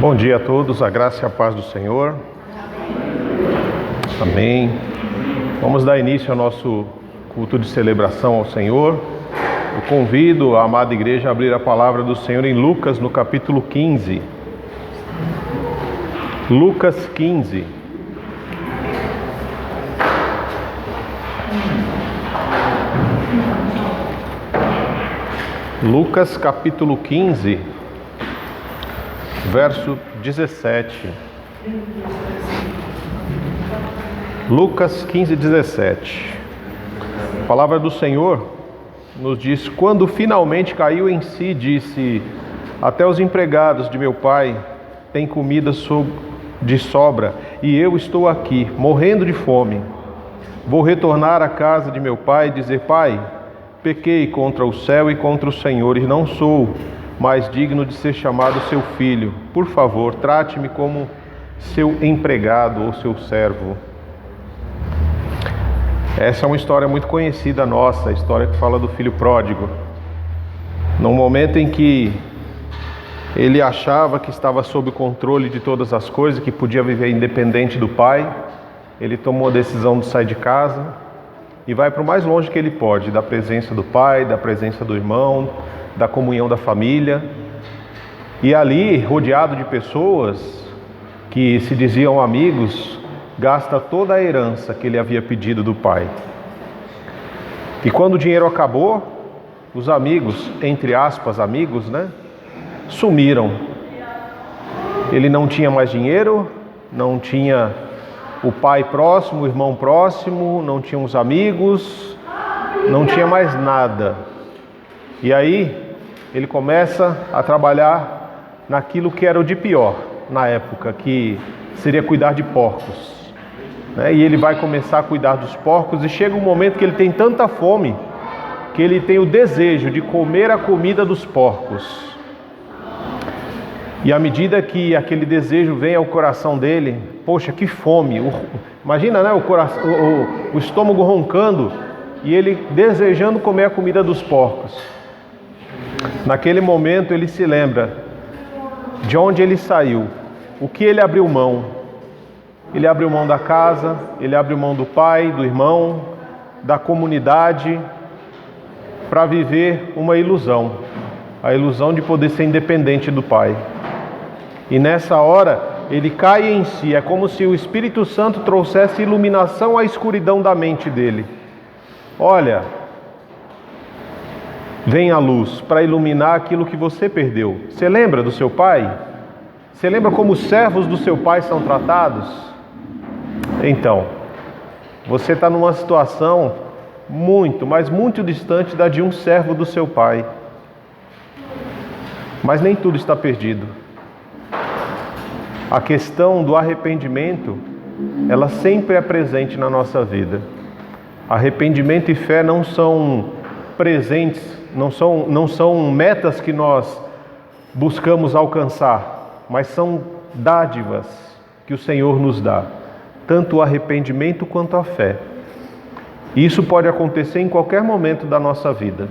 Bom dia a todos, a graça e a paz do Senhor. Amém. Vamos dar início ao nosso culto de celebração ao Senhor. Eu convido a amada igreja a abrir a palavra do Senhor em Lucas, no capítulo 15. Lucas 15. Lucas capítulo 15, verso 17. Lucas 15, 17. A palavra do Senhor nos diz: quando finalmente caiu em si, disse: até os empregados de meu pai têm comida de sobra, e eu estou aqui, morrendo de fome. Vou retornar à casa de meu pai e dizer: pai, pequei contra o céu e contra o Senhor, e não sou mais digno de ser chamado seu filho. Por favor, trate-me como seu empregado ou seu servo. Essa é uma história muito conhecida nossa, a história que fala do filho pródigo. No momento em que ele achava que estava sob o controle de todas as coisas, que podia viver independente do pai, ele tomou a decisão de sair de casa e vai para o mais longe que ele pode, da presença do pai, da presença do irmão, da comunhão da família. E ali, rodeado de pessoas que se diziam amigos, gasta toda a herança que ele havia pedido do pai. E quando o dinheiro acabou, os amigos, entre aspas, amigos, sumiram. Ele não tinha mais dinheiro, não tinha o pai próximo, o irmão próximo, não tinha os amigos, não tinha mais nada. E aí ele começa a trabalhar naquilo que era o de pior na época, que seria cuidar de porcos. E ele vai começar a cuidar dos porcos, e chega um momento que ele tem tanta fome que ele tem o desejo de comer a comida dos porcos. E à medida que aquele desejo vem ao coração dele, poxa, que fome! Imagina, o estômago roncando e ele desejando comer a comida dos porcos. Naquele momento ele se lembra de onde ele saiu, o que ele abriu mão. Ele abriu mão da casa, ele abriu mão do pai, do irmão, da comunidade, para viver uma ilusão, a ilusão de poder ser independente do pai. E nessa hora ele cai em si, é como se o Espírito Santo trouxesse iluminação à escuridão da mente dele. Olha, vem a luz para iluminar aquilo que você perdeu. Você lembra do seu pai? Você lembra como os servos do seu pai são tratados? Então, você está numa situação muito, mas muito distante da de um servo do seu pai. Mas nem tudo está perdido. A questão do arrependimento, ela sempre é presente na nossa vida. Arrependimento e fé não são presentes, não são metas que nós buscamos alcançar, mas são dádivas que o Senhor nos dá, tanto o arrependimento quanto a fé. E isso pode acontecer em qualquer momento da nossa vida.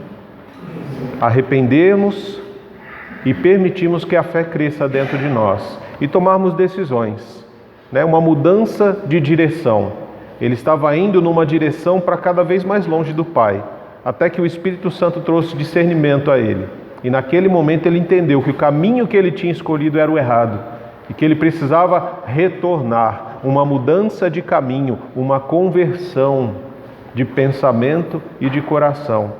Arrependermos e permitirmos que a fé cresça dentro de nós e tomarmos decisões, uma mudança de direção. Ele estava indo numa direção para cada vez mais longe do Pai, até que o Espírito Santo trouxe discernimento a ele. E naquele momento ele entendeu que o caminho que ele tinha escolhido era o errado e que ele precisava retornar, uma mudança de caminho, uma conversão de pensamento e de coração.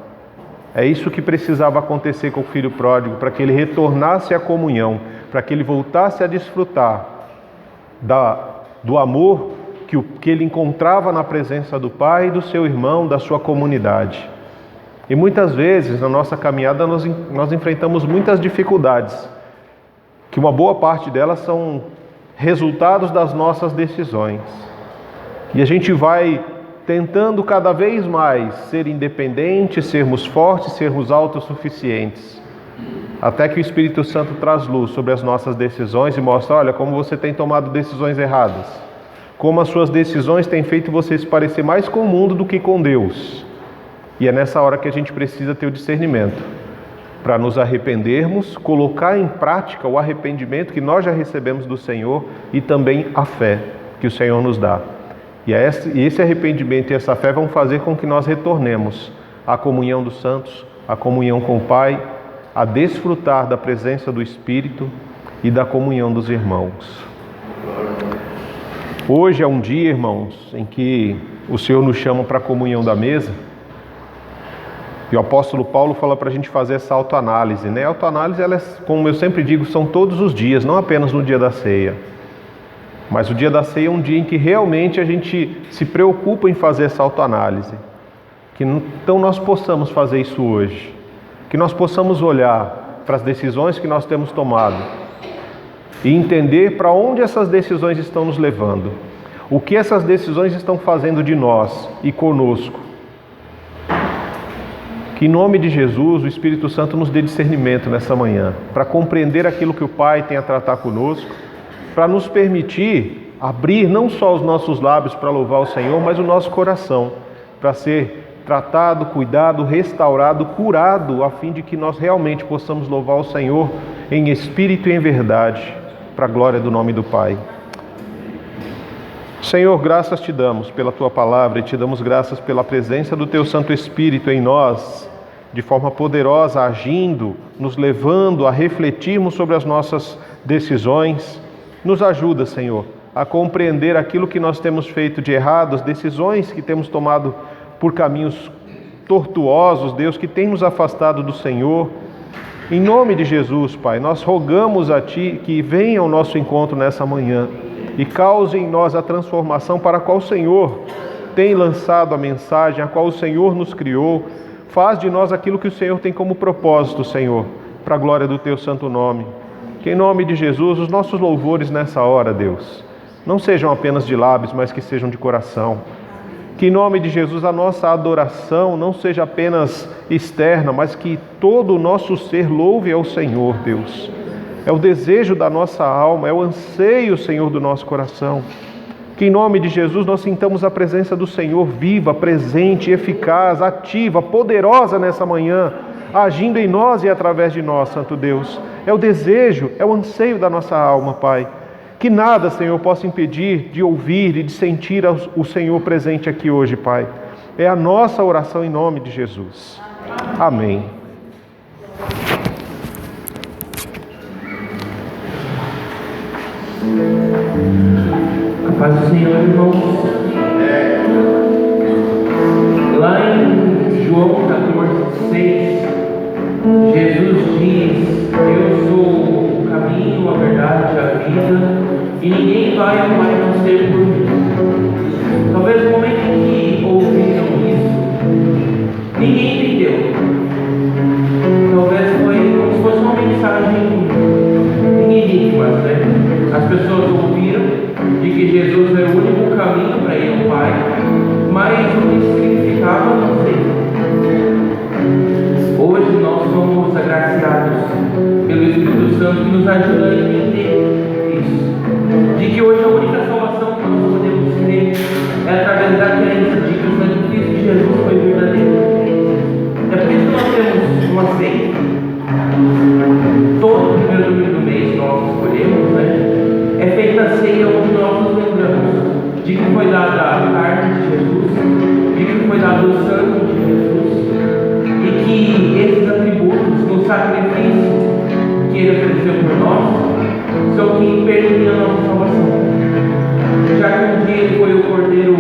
É isso que precisava acontecer com o filho pródigo, para que ele retornasse à comunhão, para que ele voltasse a desfrutar do amor que ele encontrava na presença do pai, do seu irmão, da sua comunidade. E muitas vezes na nossa caminhada nós enfrentamos muitas dificuldades, que uma boa parte delas são resultados das nossas decisões. E a gente vai tentando cada vez mais ser independente, sermos fortes, sermos autossuficientes, até que o Espírito Santo traz luz sobre as nossas decisões e mostra: olha, como você tem tomado decisões erradas, como as suas decisões têm feito você se parecer mais com o mundo do que com Deus. E é nessa hora que a gente precisa ter o discernimento para nos arrependermos, colocar em prática o arrependimento que nós já recebemos do Senhor e também a fé que o Senhor nos dá. E esse arrependimento e essa fé vão fazer com que nós retornemos à comunhão dos santos, à comunhão com o Pai, a desfrutar da presença do Espírito e da comunhão dos irmãos. Hoje é um dia, irmãos, em que o Senhor nos chama para a comunhão da mesa. E o apóstolo Paulo fala para a gente fazer essa autoanálise, né? A autoanálise, ela, como eu sempre digo, são todos os dias, não apenas no dia da ceia. Mas o dia da ceia é um dia em que realmente a gente se preocupa em fazer essa autoanálise. Então nós possamos fazer isso hoje. Que nós possamos olhar para as decisões que nós temos tomado e entender para onde essas decisões estão nos levando. O que essas decisões estão fazendo de nós e conosco. Que em nome de Jesus, o Espírito Santo nos dê discernimento nessa manhã, para compreender aquilo que o Pai tem a tratar conosco, para nos permitir abrir não só os nossos lábios para louvar o Senhor, mas o nosso coração, para ser tratado, cuidado, restaurado, curado, a fim de que nós realmente possamos louvar o Senhor em espírito e em verdade, para a glória do nome do Pai. Senhor, graças te damos pela Tua palavra e te damos graças pela presença do Teu Santo Espírito em nós, de forma poderosa, agindo, nos levando a refletirmos sobre as nossas decisões. Nos ajuda, Senhor, a compreender aquilo que nós temos feito de errado, as decisões que temos tomado por caminhos tortuosos, Deus, que tem nos afastado do Senhor. Em nome de Jesus, Pai, nós rogamos a Ti que venha ao nosso encontro nessa manhã e cause em nós a transformação para a qual o Senhor tem lançado a mensagem, a qual o Senhor nos criou. Faz de nós aquilo que o Senhor tem como propósito, Senhor, para a glória do Teu santo nome. Que em nome de Jesus, os nossos louvores nessa hora, Deus, não sejam apenas de lábios, mas que sejam de coração. Que em nome de Jesus a nossa adoração não seja apenas externa, mas que todo o nosso ser louve ao Senhor, Deus. É o desejo da nossa alma, é o anseio, Senhor, do nosso coração. Que em nome de Jesus nós sintamos a presença do Senhor viva, presente, eficaz, ativa, poderosa nessa manhã, agindo em nós e através de nós, Santo Deus. É o desejo, é o anseio da nossa alma, Pai. Que nada, Senhor, possa impedir de ouvir e de sentir o Senhor presente aqui hoje, Pai. É a nossa oração em nome de Jesus. Amém. A paz do Senhor, irmãos. Lá em João 14:6, Jesus diz: eu sou o caminho, a verdade e a vida, e ninguém vai ao Pai a não ser por mim. Talvez no momento em que ouviram isso, ninguém entendeu. Talvez foi como se fosse uma mensagem enigma, né? As pessoas ouviram de que Jesus era o único caminho para ir ao Pai, mas o que significava não sei. Hoje nós somos agraciados pelo Espírito Santo que nos ajuda a entender isso. De que hoje a única salvação que nós podemos ter é através da crença de que o sacrifício de Jesus foi verdadeiro. É por isso que nós temos uma ceia. Todo primeiro domingo do mês nós escolhemos, né? É feita a ceia onde nós nos lembramos de que foi dada a carne de Jesus, de que foi dado o sangue de Jesus, e que esses atributos no sacrifício que Ele ofereceu por nós são que permitem a nossa salvação. Já que um dia Ele foi o cordeiro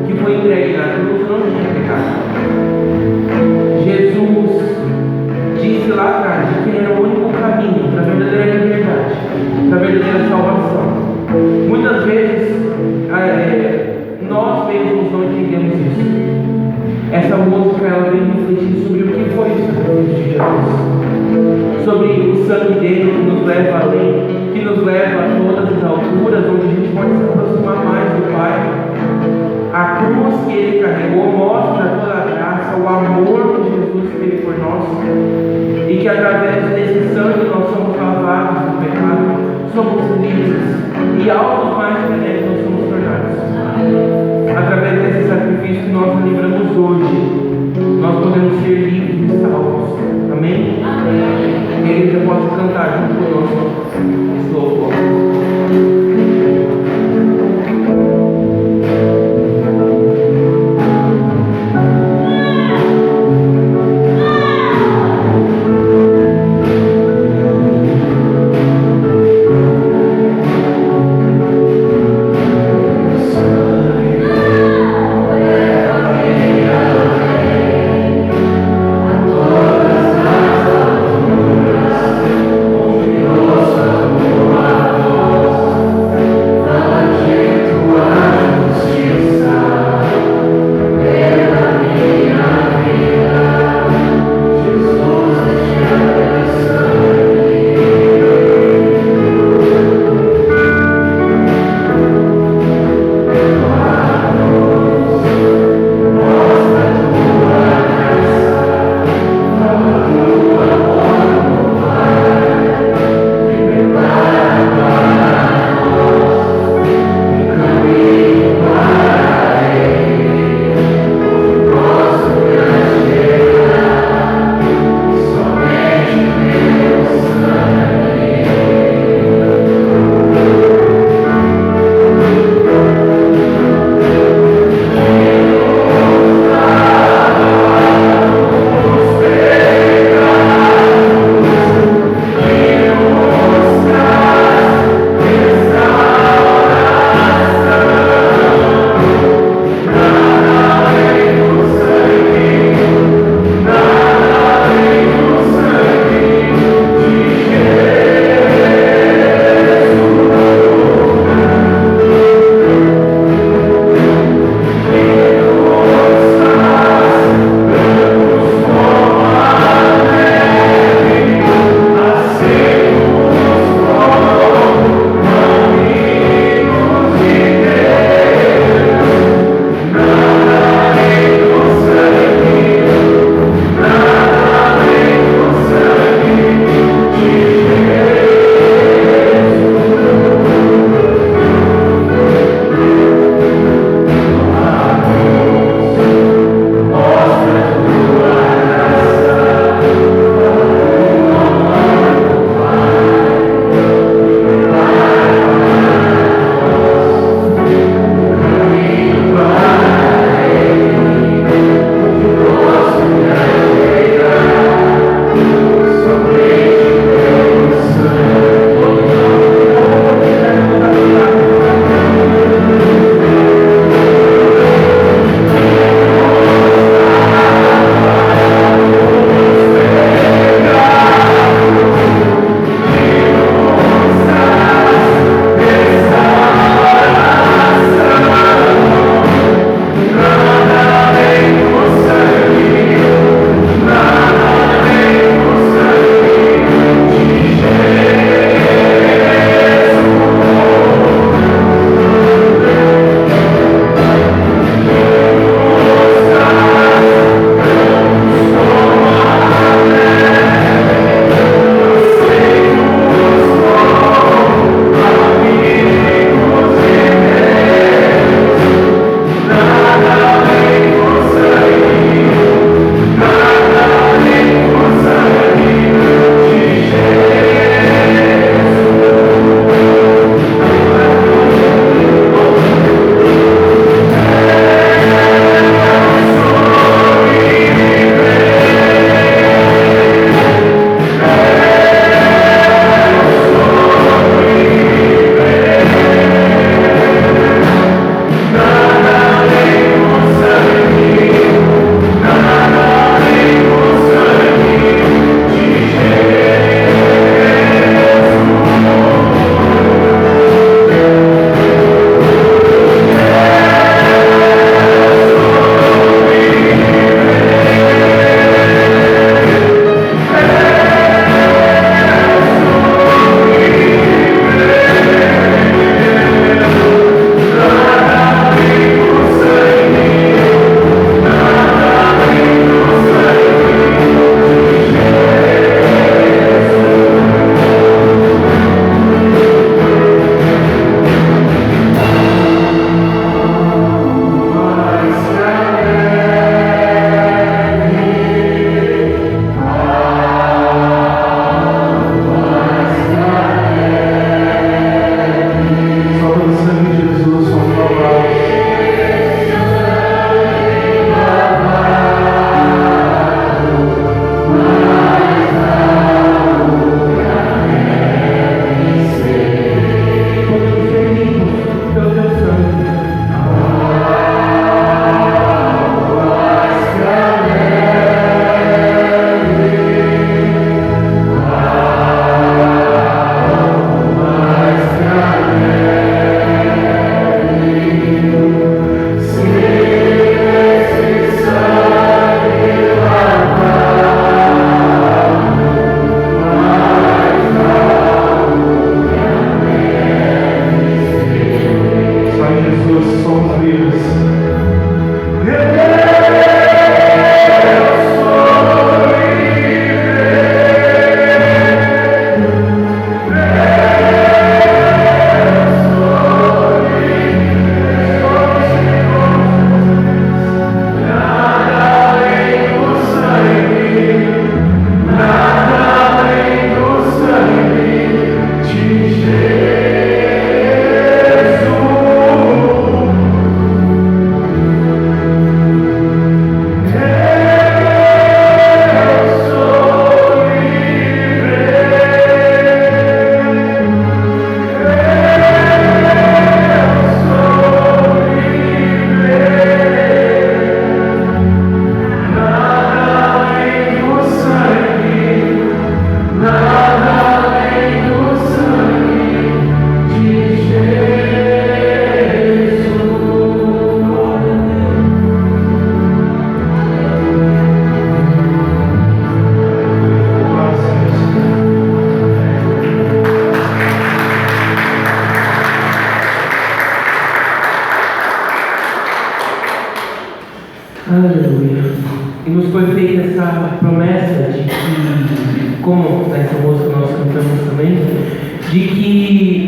que foi entregue na cruz, não tinha pecado. Jesus disse lá atrás que Ele era o único caminho para a verdadeira liberdade, para a verdadeira salvação. Muitas vezes nós mesmos não entendemos isso. Essa música ela vem refletir sobre o que foi o sacrifício de Jesus, sobre o sangue dele que nos leva além, que nos leva a todas as alturas, onde a gente pode se aproximar mais do Pai. A cruz que Ele carregou mostra toda a graça, o amor de Jesus que Ele por nós, e que através desse sangue nós somos lavados do pecado, somos livres, e algo mais benéficos nós somos tornados. Através desse sacrifício que nós livramos hoje, nós podemos ser livres e salvos. Amém? Amém? A igreja pode cantar junto conosco esse louvor. Todas as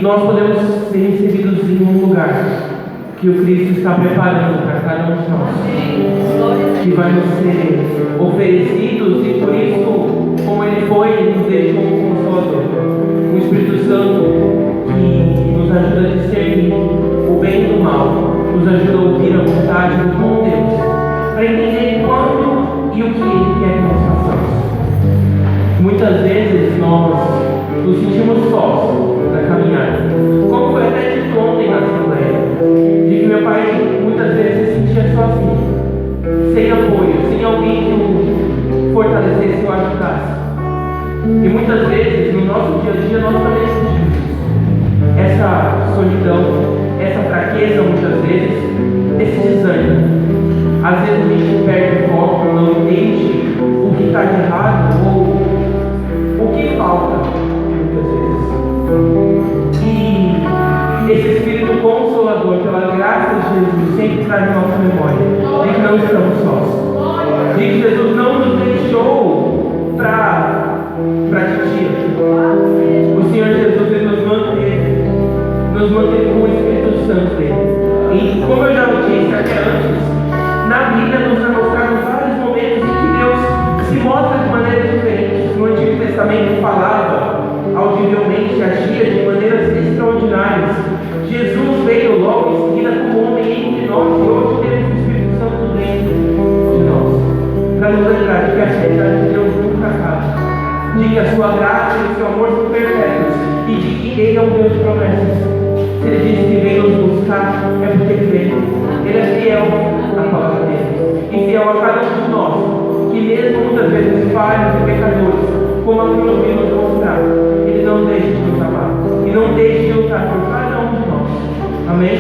nós podemos ser recebidos em um lugar que o Cristo está preparando para cada um de nós, que vai nos ser oferecidos, e por isso, como Ele foi e nos deixou um Consolador, o Espírito Santo que nos ajuda a discernir o bem e o mal, nos ajuda a ouvir a vontade do bom Deus, para entender quando e o que Ele quer que nós façamos. Muitas vezes nós nos sentimos sós na caminhada, como foi até dito ontem na Assembleia, de que meu pai muitas vezes se sentia sozinho, sem apoio, sem alguém que o fortalecesse ou ajudasse. E muitas vezes no nosso dia a dia nós também sentimos isso. Essa solidão, essa fraqueza muitas vezes, esse desânimo. Às vezes a gente perde o foco, não entende o que está de errado ou o que falta, muitas vezes. E esse Espírito Consolador, pela graça de Jesus, sempre traz em nossa memória de que não estamos sós, de que Jesus não nos deixou para titia. O Senhor Jesus, Ele nos manteve com o Espírito Santo dele. E como eu já disse até antes, na Bíblia nos é mostrado vários momentos em que Deus se mostra de maneiras diferentes. No Antigo Testamento falava audivelmente, agia de maneiras extraordinárias. Jesus veio logo em seguida como homem entre nós, e hoje temos o Espírito Santo dentro de nós, para nos lembrar de que a realidade de Deus nunca acaba, de que a sua graça e o seu amor são perfeitos, e de que Ele é um Deus de promessas. Se Ele disse que veio nos buscar, é porque Ele veio. Ele é fiel à palavra dele, e fiel a cada um de nós, que mesmo muitas vezes falhos e pecadores, como a cruz veio nos mostrar, Ele não deixa de nos amar, e não deixa de lutar por cada um de nós. Amém?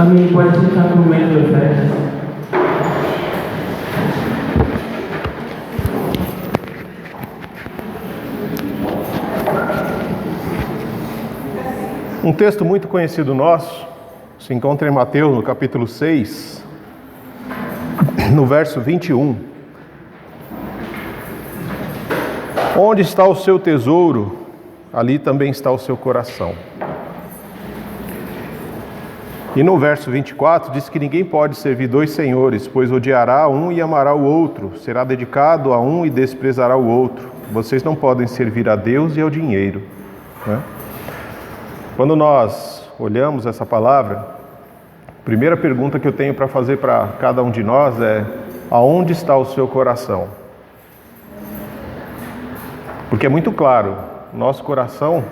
Amém. Pode sentar para o momento de ofertas. Um texto muito conhecido nosso se encontra em Mateus, no capítulo 6, no verso 21. Onde está o seu tesouro, ali também está o seu coração. E no verso 24 diz que ninguém pode servir dois senhores, pois odiará um e amará o outro, será dedicado a um e desprezará o outro. Vocês não podem servir a Deus e ao dinheiro, né? Quando nós olhamos essa palavra, a primeira pergunta que eu tenho para fazer para cada um de nós é: aonde está o seu coração? Porque é muito claro, nosso coração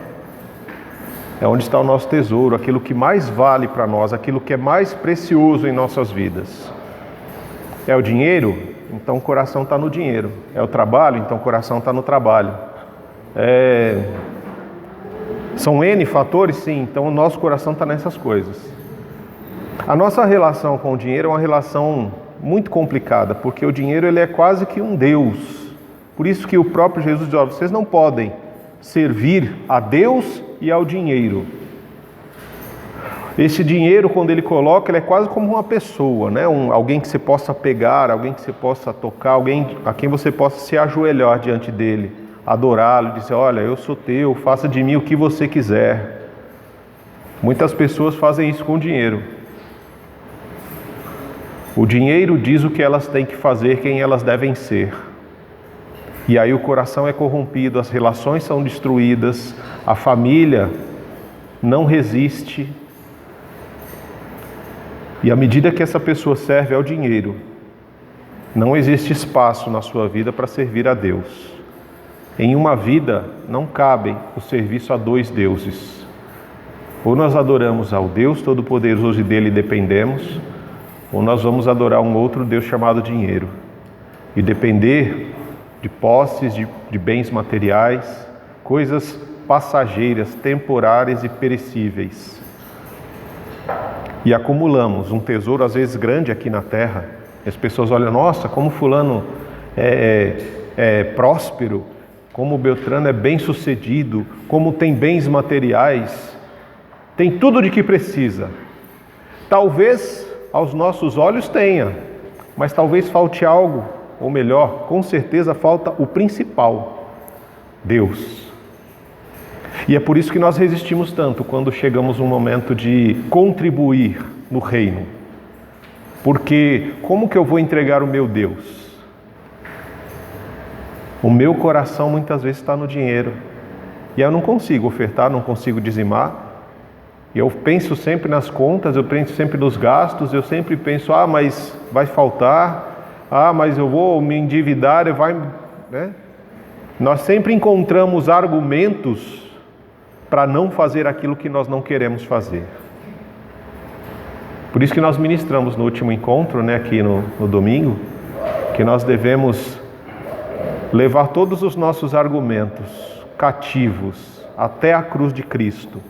é onde está o nosso tesouro, aquilo que mais vale para nós, aquilo que é mais precioso em nossas vidas. É o dinheiro? Então o coração está no dinheiro. É o trabalho? Então o coração está no trabalho. São N fatores? Sim, então o nosso coração está nessas coisas. A nossa relação com o dinheiro é uma relação muito complicada, porque o dinheiro ele é quase que um Deus. Por isso que o próprio Jesus diz: ó, vocês não podem servir a Deus e ao dinheiro. Esse dinheiro, quando ele coloca, ele é quase como uma pessoa, né? Alguém que você possa pegar, alguém que você possa tocar, alguém a quem você possa se ajoelhar diante dele, adorá-lo, dizer: olha, eu sou teu, faça de mim o que você quiser. Muitas pessoas fazem isso com o dinheiro. O dinheiro diz o que elas têm que fazer, quem elas devem ser. E aí o coração é corrompido, as relações são destruídas, a família não resiste. E à medida que essa pessoa serve ao dinheiro, não existe espaço na sua vida para servir a Deus. Em uma vida não cabe o serviço a dois deuses. Ou nós adoramos ao Deus Todo-Poderoso e dele dependemos, ou nós vamos adorar um outro Deus chamado dinheiro. E depender de posses, de bens materiais, coisas passageiras, temporárias e perecíveis. E acumulamos um tesouro às vezes grande aqui na terra. E as pessoas olham: nossa, como fulano é próspero, como Beltrano é bem sucedido, como tem bens materiais, tem tudo de que precisa. Talvez aos nossos olhos tenha, mas talvez falte algo, ou melhor, com certeza falta o principal: Deus. E é por isso que nós resistimos tanto quando chegamos no momento de contribuir no reino. Porque como que eu vou entregar o meu Deus? O meu coração muitas vezes está no dinheiro. E eu não consigo ofertar, não consigo dizimar. E eu penso sempre nas contas, eu penso sempre nos gastos, eu sempre penso: ah, mas vai faltar, ah, mas eu vou me endividar, né? Nós sempre encontramos argumentos para não fazer aquilo que nós não queremos fazer. Por isso que nós ministramos no último encontro, né, aqui no domingo, que nós devemos levar todos os nossos argumentos cativos até a cruz de Cristo.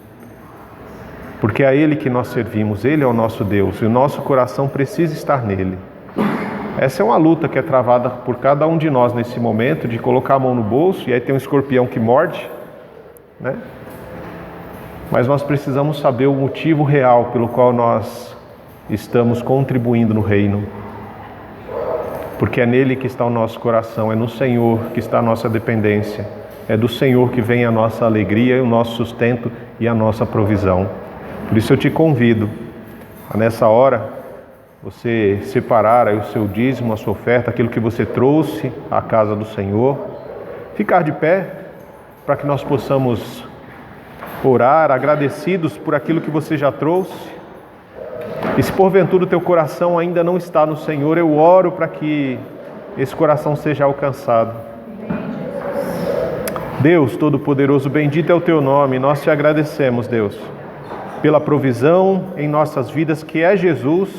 Porque é a Ele que nós servimos, Ele é o nosso Deus, e o nosso coração precisa estar nele. Essa é uma luta que é travada por cada um de nós nesse momento, de colocar a mão no bolso, e aí tem um escorpião que morde, né? Mas nós precisamos saber o motivo real pelo qual nós estamos contribuindo no reino. Porque é nele que está o nosso coração, é no Senhor que está a nossa dependência, é do Senhor que vem a nossa alegria, o nosso sustento e a nossa provisão. Por isso eu te convido a nessa hora você separar aí o seu dízimo, a sua oferta, aquilo que você trouxe à casa do Senhor, ficar de pé para que nós possamos orar agradecidos por aquilo que você já trouxe. E se porventura o teu coração ainda não está no Senhor, eu oro para que esse coração seja alcançado. Deus Todo-Poderoso, bendito é o teu nome, nós te agradecemos, Deus, pela provisão em nossas vidas que é Jesus,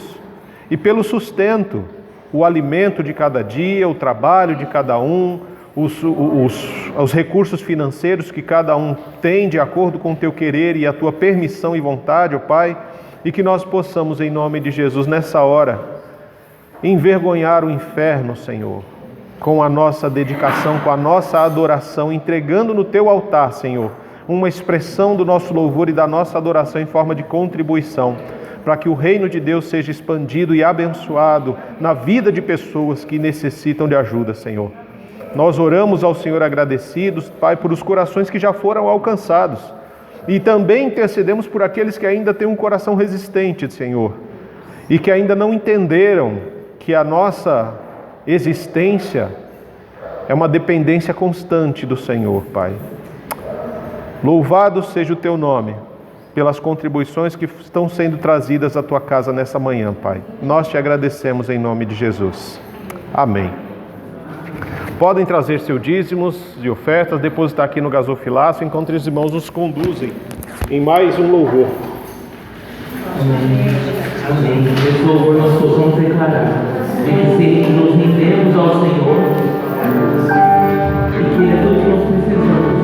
e pelo sustento, o alimento de cada dia, o trabalho de cada um, os recursos financeiros que cada um tem de acordo com o teu querer e a tua permissão e vontade, ó Pai. e que nós possamos, em nome de Jesus, nessa hora, envergonhar o inferno, Senhor, com a nossa dedicação, com a nossa adoração, entregando no Teu altar, Senhor, uma expressão do nosso louvor e da nossa adoração em forma de contribuição, para que o reino de Deus seja expandido e abençoado na vida de pessoas que necessitam de ajuda, Senhor. Nós oramos ao Senhor agradecidos, Pai, por os corações que já foram alcançados. E também intercedemos por aqueles que ainda têm um coração resistente, Senhor, e que ainda não entenderam que a nossa existência é uma dependência constante do Senhor, Pai. Louvado seja o Teu nome pelas contribuições que estão sendo trazidas à Tua casa nessa manhã, Pai. Nós Te agradecemos em nome de Jesus. Amém. Podem trazer seus dízimos e ofertas, depositar aqui no gasofilácio, enquanto os irmãos nos conduzem em mais um louvor. Amém. Amém. Esse louvor nós possamos declarar e dizer que nos rendemos ao Senhor e que Ele é tudo que nós precisamos.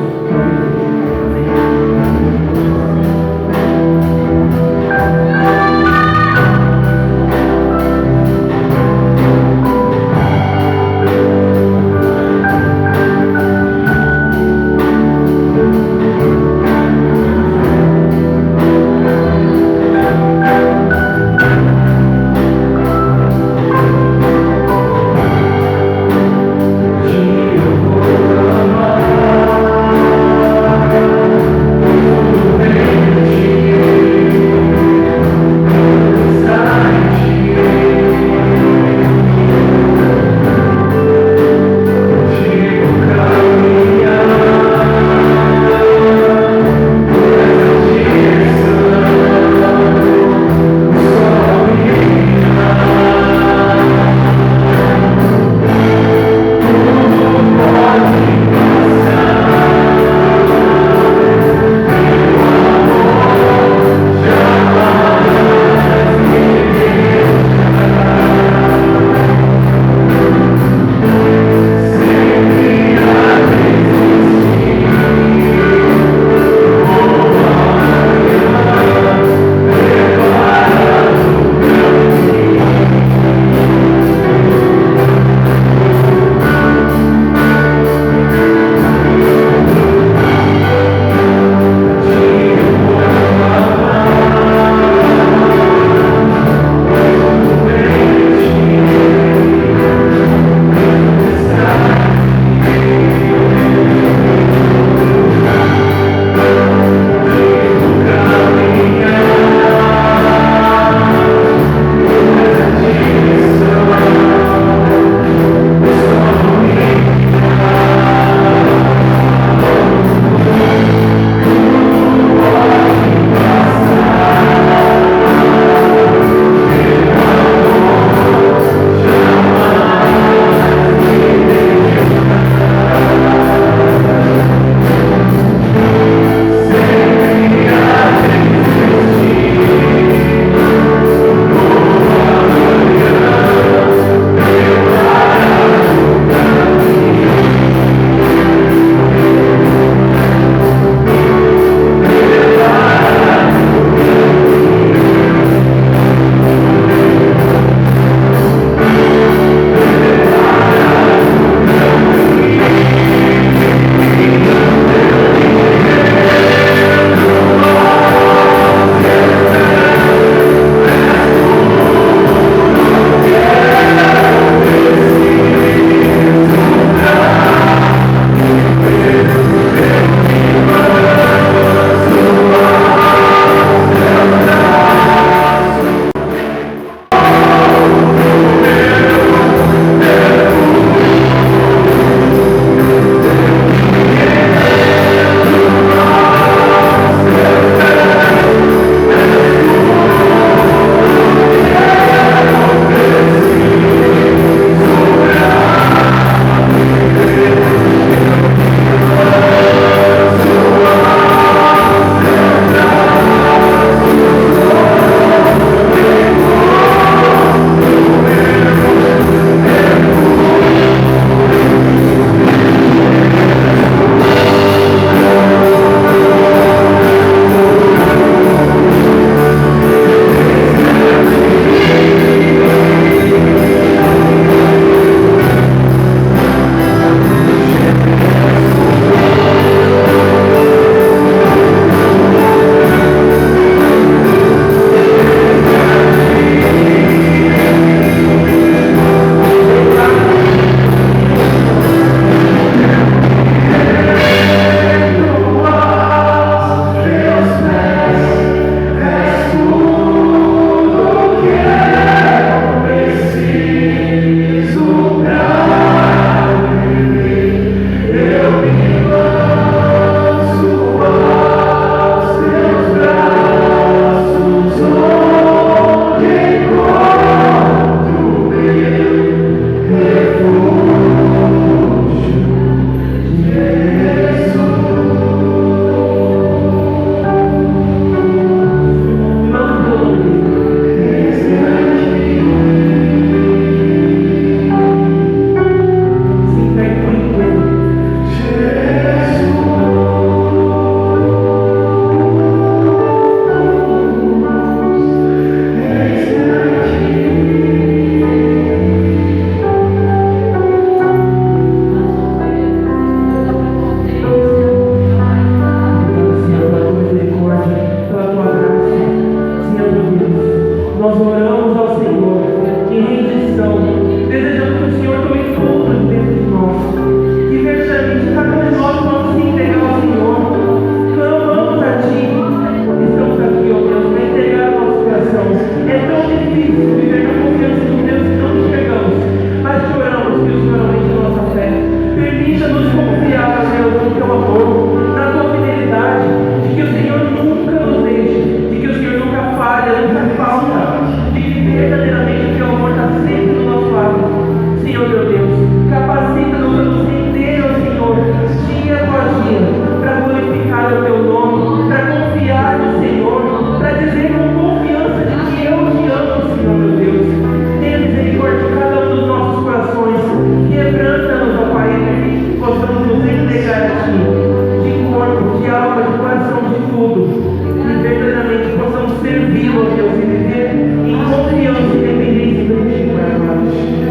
alma, de coração, de tudo. Que verdadeiramente possamos servi-lo, Deus, e viver em confiança e dependência de Ti, Pai amado.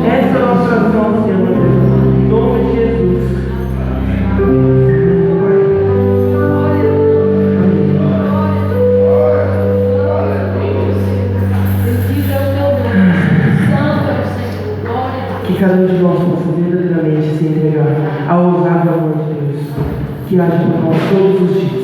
Essa é a nossa oração, Senhor Deus. Em nome de Jesus. Que cada um de nós possa verdadeiramente se entregar ao ousado amor de Deus, que age por nós todos os dias.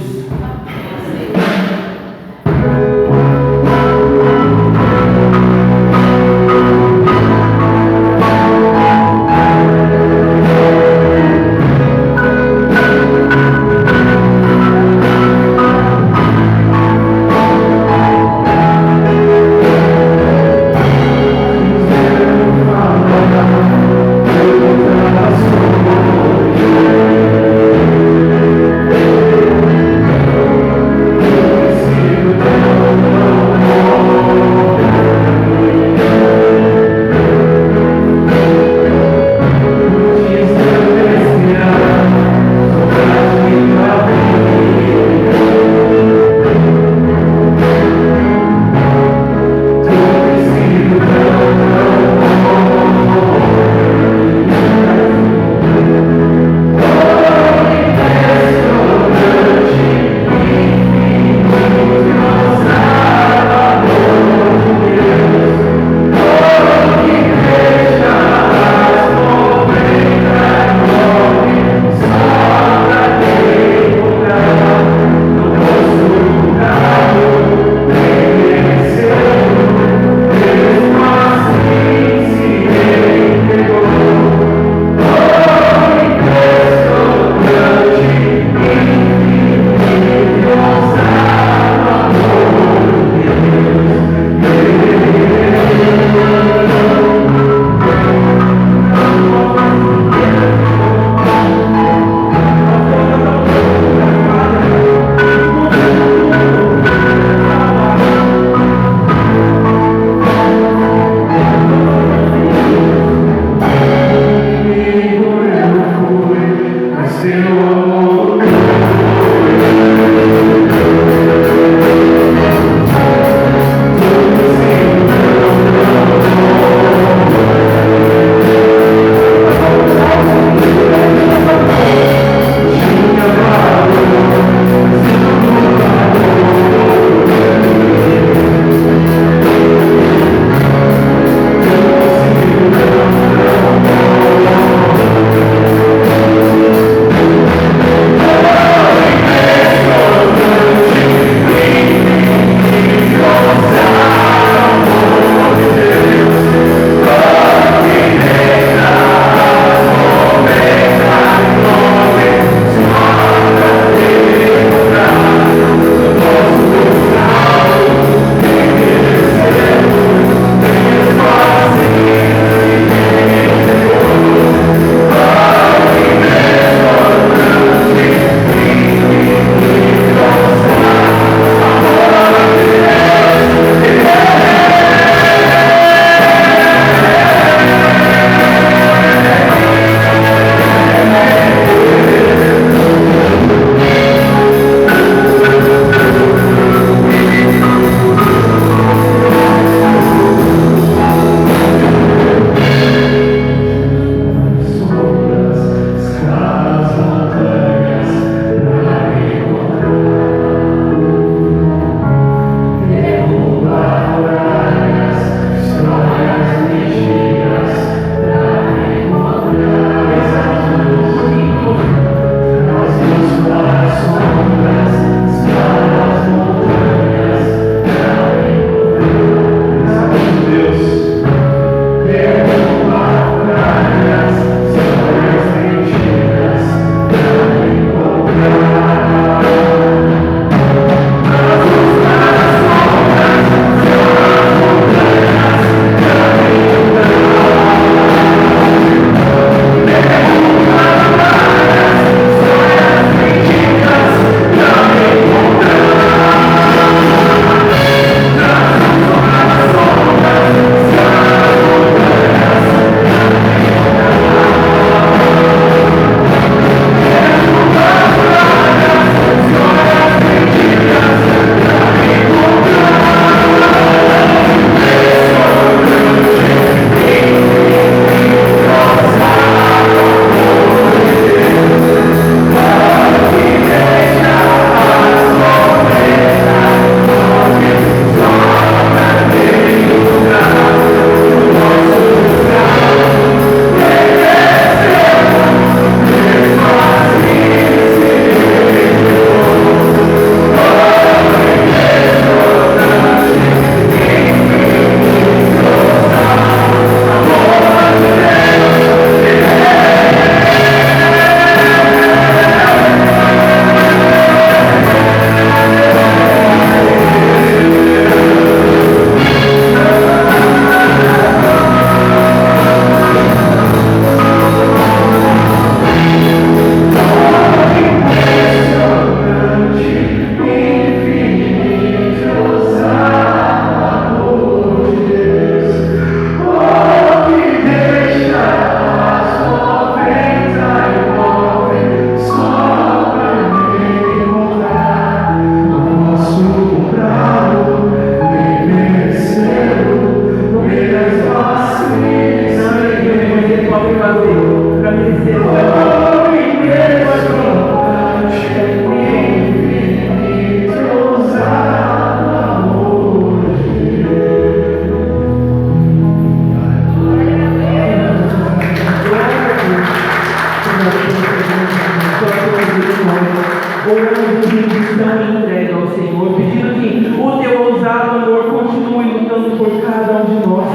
orando em rendição e entrega ao Senhor, pedindo que o teu ousado amor continue lutando por cada um de nós,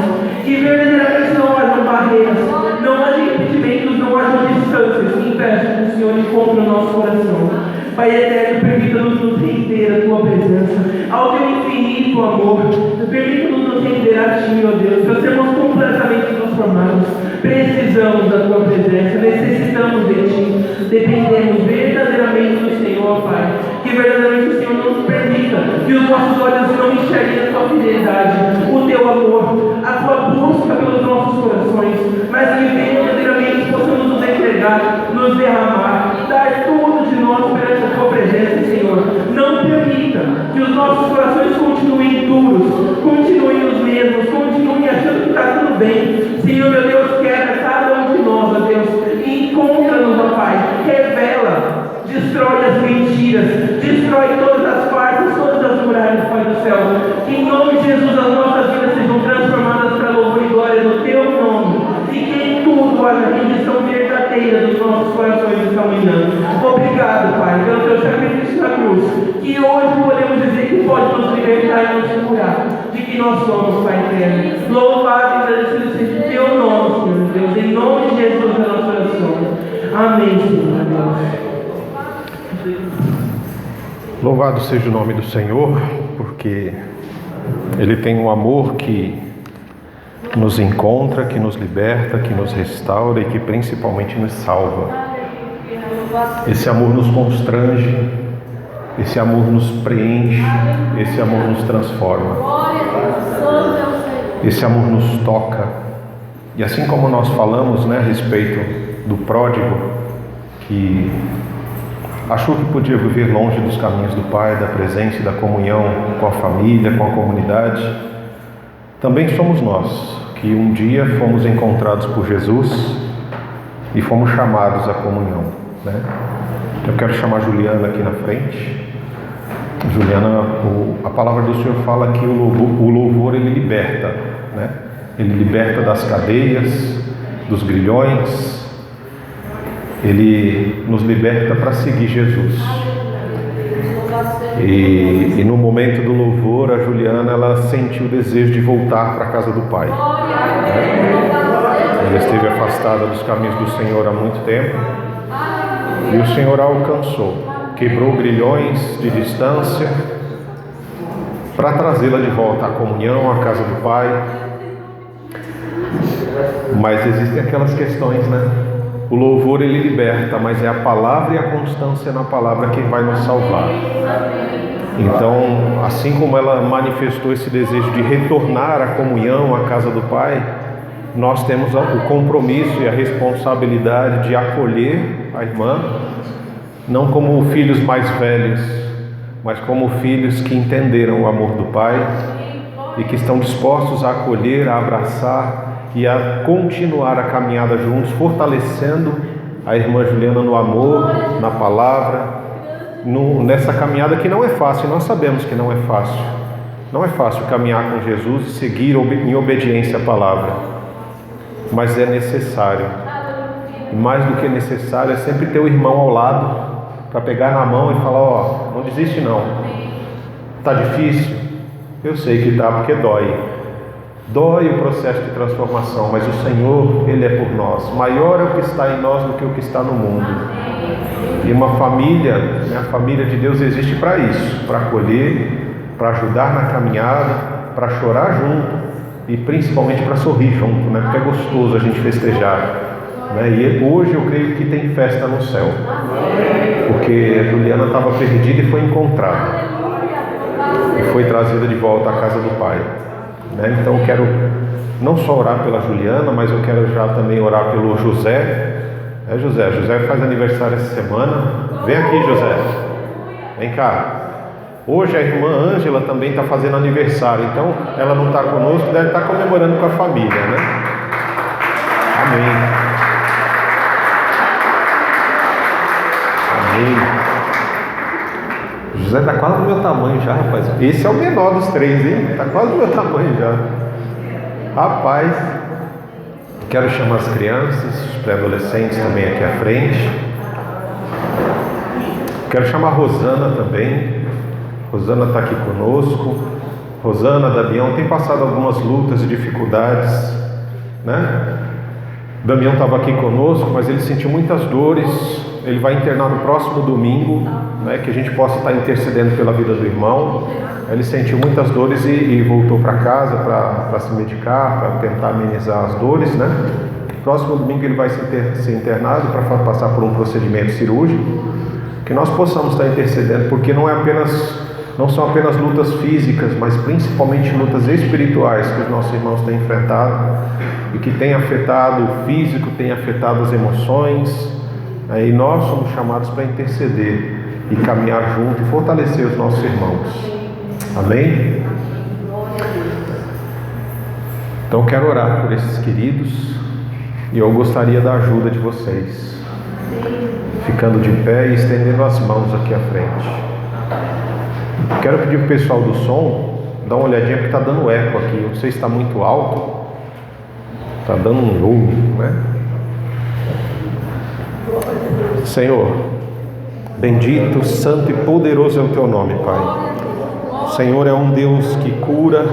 que verdadeiramente não hajam barreiras, não hajam impedimentos, não hajam distâncias que impeçam que o Senhor encontre o nosso coração. Pai eterno, permita-nos nos render a tua presença, ao teu infinito amor, permita-nos nos render a ti, ó Deus. Nós sermos completamente transformados, precisamos da tua presença, necessitamos de ti, dependemos verdadeiramente do Senhor, Pai, que verdadeiramente o Senhor nos permita que os nossos olhos não enxerguem a tua fidelidade, o teu amor, a tua busca pelos nossos corações, mas que verdadeiramente possamos nos entregar, nos derramar, dar tudo de nós perante a tua presença, Senhor. Não permita que os nossos corações continuem duros, continuem os mesmos, continuem achando que está tudo bem. Senhor, meu Deus, quebra cada um de nós, ó Deus, e encontra-nos, ó Pai, revela, destrói as mentiras, destrói todas as farpas, todas as muralhas, Pai do céu. Que em nome de Jesus as nossas vidas sejam transformadas para louvor e glória do teu nome, e que em tudo haja rendição verdadeira dos nossos corações esta manhã. Obrigado, Pai, pelo teu sacrifício na cruz, que hoje podemos dizer que pode nos libertar e nos curar de que nós somos, Pai eterno. Louvado e agradecido seja o teu nome, Senhor Deus, em nome de Jesus, a nossa oração. Amém, Senhor Deus. Louvado seja o nome do Senhor, porque Ele tem um amor que nos encontra, que nos liberta, que nos restaura e que principalmente nos salva. Esse amor nos constrange, esse amor nos preenche, esse amor nos transforma, esse amor nos toca. E assim como nós falamos, a respeito do pródigo, que achou que podia viver longe dos caminhos do Pai, da presença e da comunhão com a família, com a comunidade, também somos nós, que um dia fomos encontrados por Jesus e fomos chamados à comunhão, Eu quero chamar a Juliana aqui na frente. Juliana, a palavra do Senhor fala que o louvor ele liberta, Ele liberta das cadeias, dos grilhões, ele nos liberta para seguir Jesus. E no momento do louvor, a Juliana ela sentiu o desejo de voltar para a casa do Pai. Ela esteve afastada dos caminhos do Senhor há muito tempo e o Senhor a alcançou, quebrou grilhões de distância para trazê-la de volta à comunhão, à casa do Pai. Mas existem aquelas questões, O louvor ele liberta, mas é a palavra e a constância na palavra que vai nos salvar. Então, assim como ela manifestou esse desejo de retornar à comunhão, à casa do Pai, nós temos o compromisso e a responsabilidade de acolher a irmã, não como filhos mais velhos, mas como filhos que entenderam o amor do Pai e que estão dispostos a acolher, a abraçar e a continuar a caminhada juntos, fortalecendo a irmã Juliana no amor, na palavra, nessa caminhada que não é fácil. Nós sabemos que não é fácil. Não é fácil caminhar com Jesus e seguir em obediência à palavra, mas é necessário. E mais do que necessário é sempre ter o irmão ao lado para pegar na mão e falar: não desiste não. Está difícil? Eu sei que está, porque dói. Dói o processo de transformação, mas o Senhor, Ele é por nós. Maior é o que está em nós do que o que está no mundo. E uma família, a família de Deus existe para isso, para acolher, para ajudar na caminhada, para chorar junto e principalmente para sorrir junto, porque é gostoso a gente festejar. E hoje eu creio que tem festa no céu, porque a Juliana estava perdida e foi encontrada e foi trazida de volta à casa do Pai. Então eu quero não só orar pela Juliana, mas eu quero já também orar pelo José. José faz aniversário essa semana. Vem aqui, José. Vem cá. Hoje a irmã Ângela também está fazendo aniversário. Então ela não está conosco, deve estar comemorando com a família, Amém. Amém. José está quase do meu tamanho já, rapaz. Esse é o menor dos três, hein? Está quase do meu tamanho já. Rapaz, quero chamar as crianças, os pré-adolescentes também aqui à frente. Quero chamar a Rosana também. Rosana está aqui conosco. Rosana, Damião, tem passado algumas lutas e dificuldades, né? Damião estava aqui conosco, mas ele sentiu muitas dores. Ele vai internar no próximo domingo, né? Que a gente possa estar intercedendo pela vida do irmão. Ele sentiu muitas dores e voltou para casa para se medicar, para tentar amenizar as dores, né? Próximo domingo ele vai ser internado para passar por um procedimento cirúrgico. Que nós possamos estar intercedendo, porque não são apenas lutas físicas, mas principalmente lutas espirituais que os nossos irmãos têm enfrentado e que tem afetado o físico, tem afetado as emoções. E nós somos chamados para interceder e caminhar junto e fortalecer os nossos irmãos. Amém? Então eu quero orar por esses queridos e eu gostaria da ajuda de vocês, ficando de pé e estendendo as mãos aqui à frente. Quero pedir para o pessoal do som dar uma olhadinha, porque está dando eco aqui. Eu não sei se está muito alto. Está dando um lume, né? Senhor, bendito, santo e poderoso é o Teu nome, Pai. O Senhor é um Deus que cura,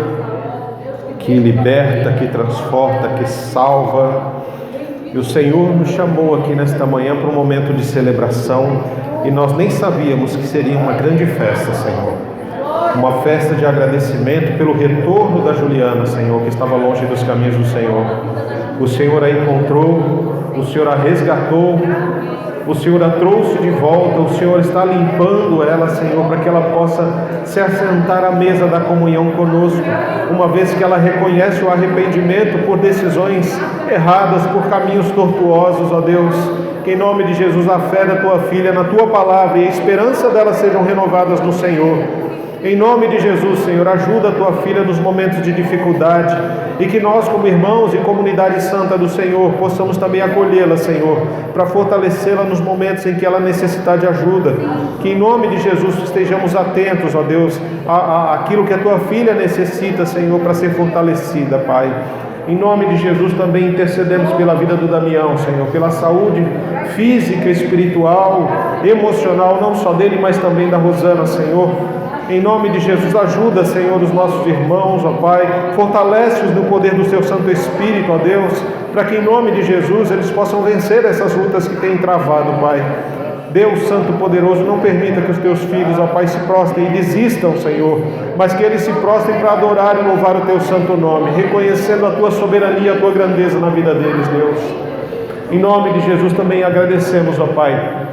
que liberta, que transporta, que salva. E o Senhor nos chamou aqui nesta manhã para um momento de celebração, e nós nem sabíamos que seria uma grande festa, Senhor. Uma festa de agradecimento pelo retorno da Juliana, Senhor, que estava longe dos caminhos do Senhor. O Senhor a encontrou, o Senhor a resgatou, o Senhor a trouxe de volta, o Senhor está limpando ela, Senhor, para que ela possa se assentar à mesa da comunhão conosco, uma vez que ela reconhece o arrependimento por decisões erradas, por caminhos tortuosos, ó Deus. Que em nome de Jesus a fé da tua filha na tua palavra e a esperança dela sejam renovadas no Senhor. Em nome de Jesus, Senhor, ajuda a tua filha nos momentos de dificuldade e que nós, como irmãos e comunidade santa do Senhor, possamos também acolhê-la, Senhor, para fortalecê-la nos momentos em que ela necessitar de ajuda. Que em nome de Jesus estejamos atentos, ó Deus, àquilo que a tua filha necessita, Senhor, para ser fortalecida, Pai. Em nome de Jesus também intercedemos pela vida do Damião, Senhor, pela saúde física, espiritual, emocional, não só dele, mas também da Rosana, Senhor. Em nome de Jesus, ajuda, Senhor, os nossos irmãos, ó Pai, fortalece-os no poder do Teu Santo Espírito, ó Deus, para que em nome de Jesus eles possam vencer essas lutas que têm travado, Pai. Deus Santo Poderoso, não permita que os Teus filhos, ó Pai, se prostrem e desistam, Senhor, mas que eles se prostrem para adorar e louvar o Teu santo nome, reconhecendo a Tua soberania, a Tua grandeza na vida deles, Deus. Em nome de Jesus também agradecemos, ó Pai,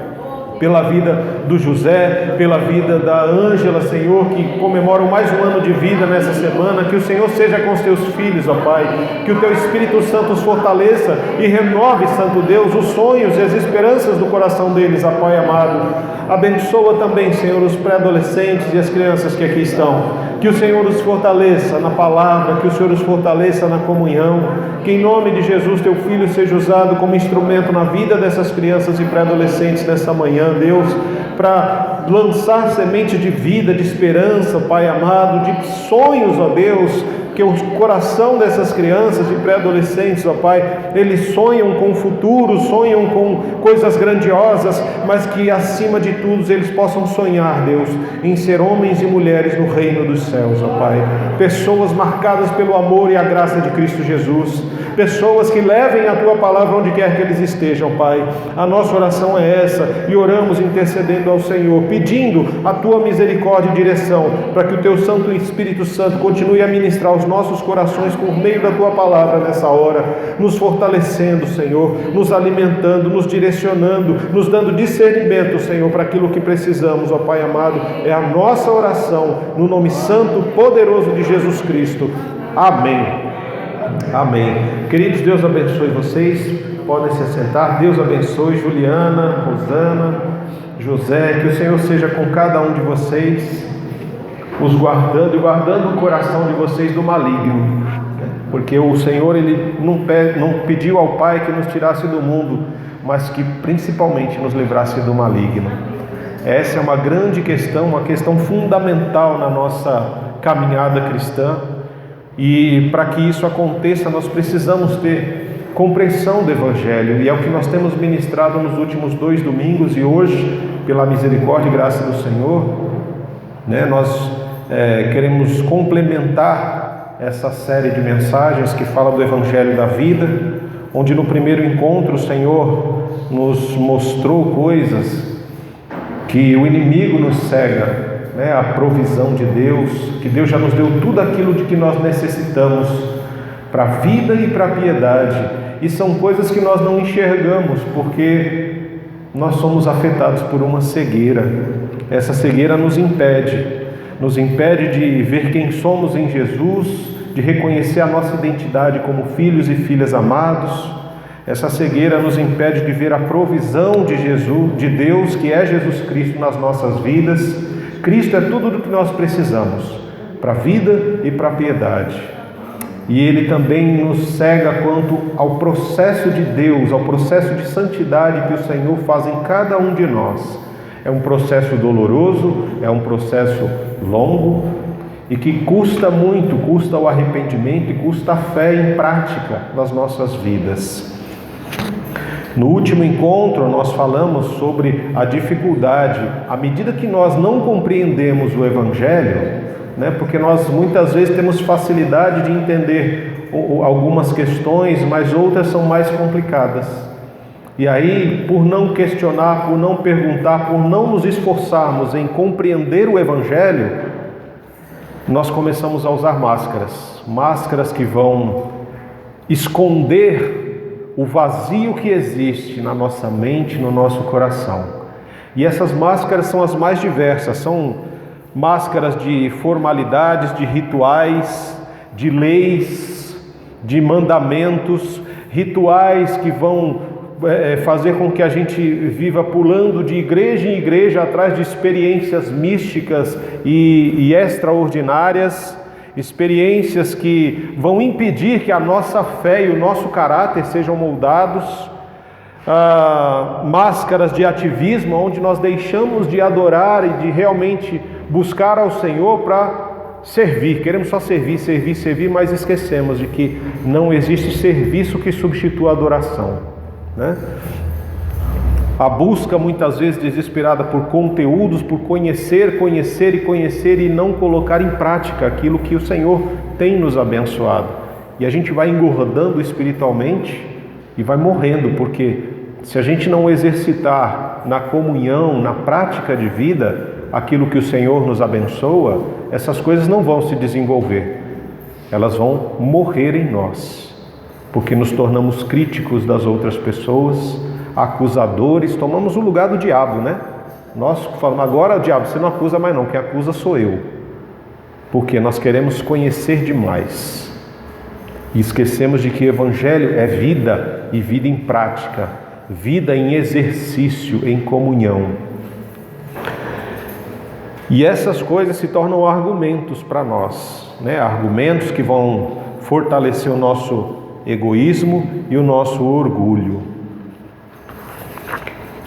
pela vida do José, pela vida da Ângela, Senhor, que comemoram mais um ano de vida nessa semana. Que o Senhor seja com os teus filhos, ó Pai, que o teu Espírito Santo os fortaleça e renove, Santo Deus, os sonhos e as esperanças do coração deles, ó Pai amado. Abençoa também, Senhor, os pré-adolescentes e as crianças que aqui estão. Que o Senhor os fortaleça na palavra, que o Senhor os fortaleça na comunhão. Que em nome de Jesus teu Filho seja usado como instrumento na vida dessas crianças e pré-adolescentes nessa manhã, Deus, para lançar semente de vida, de esperança, Pai amado, de sonhos, ó Deus. Que o coração dessas crianças e pré-adolescentes, ó Pai, eles sonham com o futuro, sonham com coisas grandiosas, mas que acima de tudo eles possam sonhar, Deus, em ser homens e mulheres no reino dos céus, ó Pai. Pessoas marcadas pelo amor e a graça de Cristo Jesus, pessoas que levem a Tua palavra onde quer que eles estejam, Pai. A nossa oração é essa, e oramos intercedendo ao Senhor, pedindo a Tua misericórdia e direção, para que o Teu Santo Espírito Santo continue a ministrar aos nossos corações por meio da Tua palavra nessa hora, nos fortalecendo, Senhor, nos alimentando, nos direcionando, nos dando discernimento, Senhor, para aquilo que precisamos, ó Pai amado. É a nossa oração, no nome santo, poderoso de Jesus Cristo. Amém. Amém. Queridos, Deus abençoe vocês. Podem se assentar. Deus abençoe Juliana, Rosana, José. Que o Senhor seja com cada um de vocês, os guardando e guardando o coração de vocês do maligno, porque o Senhor, Ele não pediu ao Pai que nos tirasse do mundo, mas que principalmente nos livrasse do maligno. Essa é uma grande questão, uma questão fundamental na nossa caminhada cristã, e para que isso aconteça nós precisamos ter compreensão do Evangelho, e é o que nós temos ministrado nos últimos 2 domingos, e hoje, pela misericórdia e graça do Senhor, nós queremos complementar essa série de mensagens que fala do Evangelho da vida, onde no primeiro encontro o Senhor nos mostrou coisas que o inimigo nos cega, a provisão de Deus, que Deus já nos deu tudo aquilo de que nós necessitamos para a vida e para a piedade, e são coisas que nós não enxergamos, porque nós somos afetados por uma cegueira. Essa cegueira nos impede de ver quem somos em Jesus, de reconhecer a nossa identidade como filhos e filhas amados. Essa cegueira nos impede de ver a provisão de Jesus, de Deus, que é Jesus Cristo nas nossas vidas. Cristo é tudo o que nós precisamos para a vida e para a piedade. E Ele também nos cega quanto ao processo de Deus, ao processo de santidade que o Senhor faz em cada um de nós. É um processo doloroso, é um processo longo e que custa muito, custa o arrependimento e custa a fé em prática nas nossas vidas. No último encontro nós falamos sobre a dificuldade, à medida que nós não compreendemos o Evangelho, porque nós muitas vezes temos facilidade de entender algumas questões, mas outras são mais complicadas. E aí, por não questionar, por não perguntar, por não nos esforçarmos em compreender o Evangelho, nós começamos a usar máscaras que vão esconder o vazio que existe na nossa mente, no nosso coração. E essas máscaras são as mais diversas, são máscaras de formalidades, de rituais, de leis, de mandamentos, rituais que vão fazer com que a gente viva pulando de igreja em igreja atrás de experiências místicas e extraordinárias, experiências que vão impedir que a nossa fé e o nosso caráter sejam moldados, máscaras de ativismo, onde nós deixamos de adorar e de realmente buscar ao Senhor para servir. Queremos só servir, mas esquecemos de que não existe serviço que substitua a adoração, A busca muitas vezes desesperada por conteúdos, por conhecer e não colocar em prática aquilo que o Senhor tem nos abençoado. E a gente vai engordando espiritualmente e vai morrendo, porque se a gente não exercitar na comunhão, na prática de vida, aquilo que o Senhor nos abençoa, essas coisas não vão se desenvolver. Elas vão morrer em nós, porque nos tornamos críticos das outras pessoas, acusadores, tomamos o lugar do diabo, Nós falamos, agora diabo, você não acusa mais não, quem acusa sou eu. Porque nós queremos conhecer demais. E esquecemos de que o Evangelho é vida e vida em prática, vida em exercício, em comunhão. E essas coisas se tornam argumentos para nós, Argumentos que vão fortalecer o nosso egoísmo e o nosso orgulho.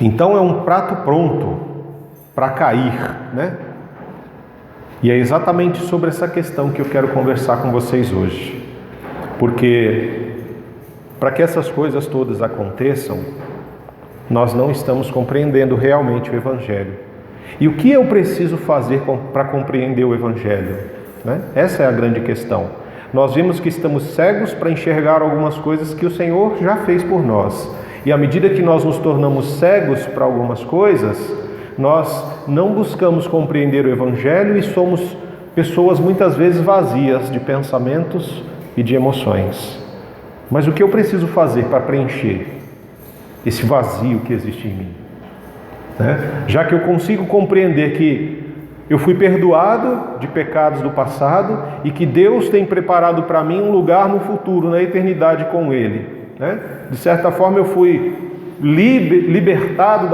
Então é um prato pronto para cair, E é exatamente sobre essa questão que eu quero conversar com vocês hoje. Porque para que essas coisas todas aconteçam, nós não estamos compreendendo realmente o Evangelho. E o que eu preciso fazer para compreender o Evangelho? Essa é a grande questão. Nós vimos que estamos cegos para enxergar algumas coisas que o Senhor já fez por nós. E à medida que nós nos tornamos cegos para algumas coisas, nós não buscamos compreender o Evangelho e somos pessoas muitas vezes vazias de pensamentos e de emoções. Mas o que eu preciso fazer para preencher esse vazio que existe em mim? Já que eu consigo compreender que eu fui perdoado de pecados do passado e que Deus tem preparado para mim um lugar no futuro, na eternidade com Ele. De certa forma eu fui libertado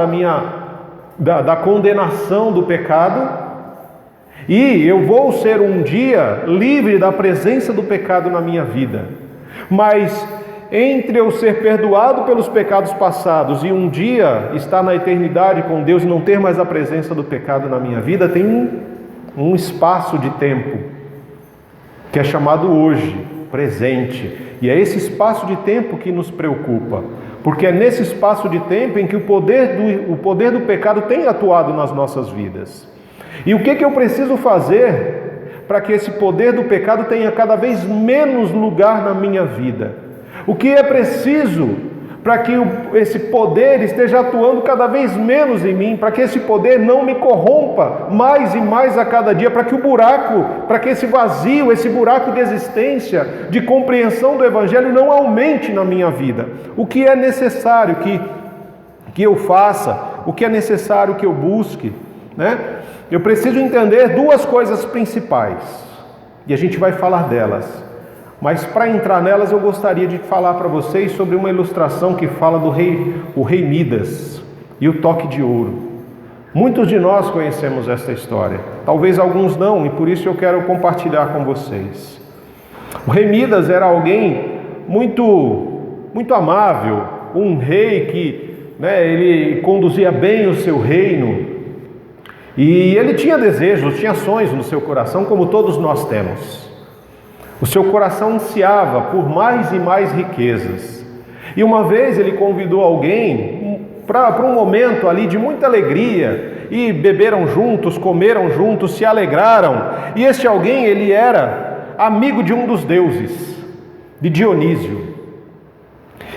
da condenação do pecado, e eu vou ser um dia livre da presença do pecado na minha vida. Mas entre eu ser perdoado pelos pecados passados e um dia estar na eternidade com Deus e não ter mais a presença do pecado na minha vida, tem um espaço de tempo que é chamado hoje, presente. E é esse espaço de tempo que nos preocupa, porque é nesse espaço de tempo em que o poder do pecado tem atuado nas nossas vidas. E o que eu preciso fazer para que esse poder do pecado tenha cada vez menos lugar na minha vida? O que é preciso para que esse poder esteja atuando cada vez menos em mim, para que esse poder não me corrompa mais e mais a cada dia, para que esse vazio, esse buraco de existência, de compreensão do Evangelho não aumente na minha vida? O que é necessário que eu faça? O que é necessário que eu busque? Né? Eu preciso entender duas coisas principais, e a gente vai falar delas. Mas para entrar nelas eu gostaria de falar para vocês sobre uma ilustração que fala do rei Midas e o toque de ouro. Muitos de nós conhecemos essa história, talvez alguns não, e por isso eu quero compartilhar com vocês. O rei Midas era alguém muito amável, um rei que ele conduzia bem o seu reino, e ele tinha desejos, tinha sonhos no seu coração, como todos nós temos. O seu coração ansiava por mais e mais riquezas. E uma vez ele convidou alguém para um momento ali de muita alegria, e beberam juntos, comeram juntos, se alegraram. E este alguém, ele era amigo de um dos deuses, de Dionísio.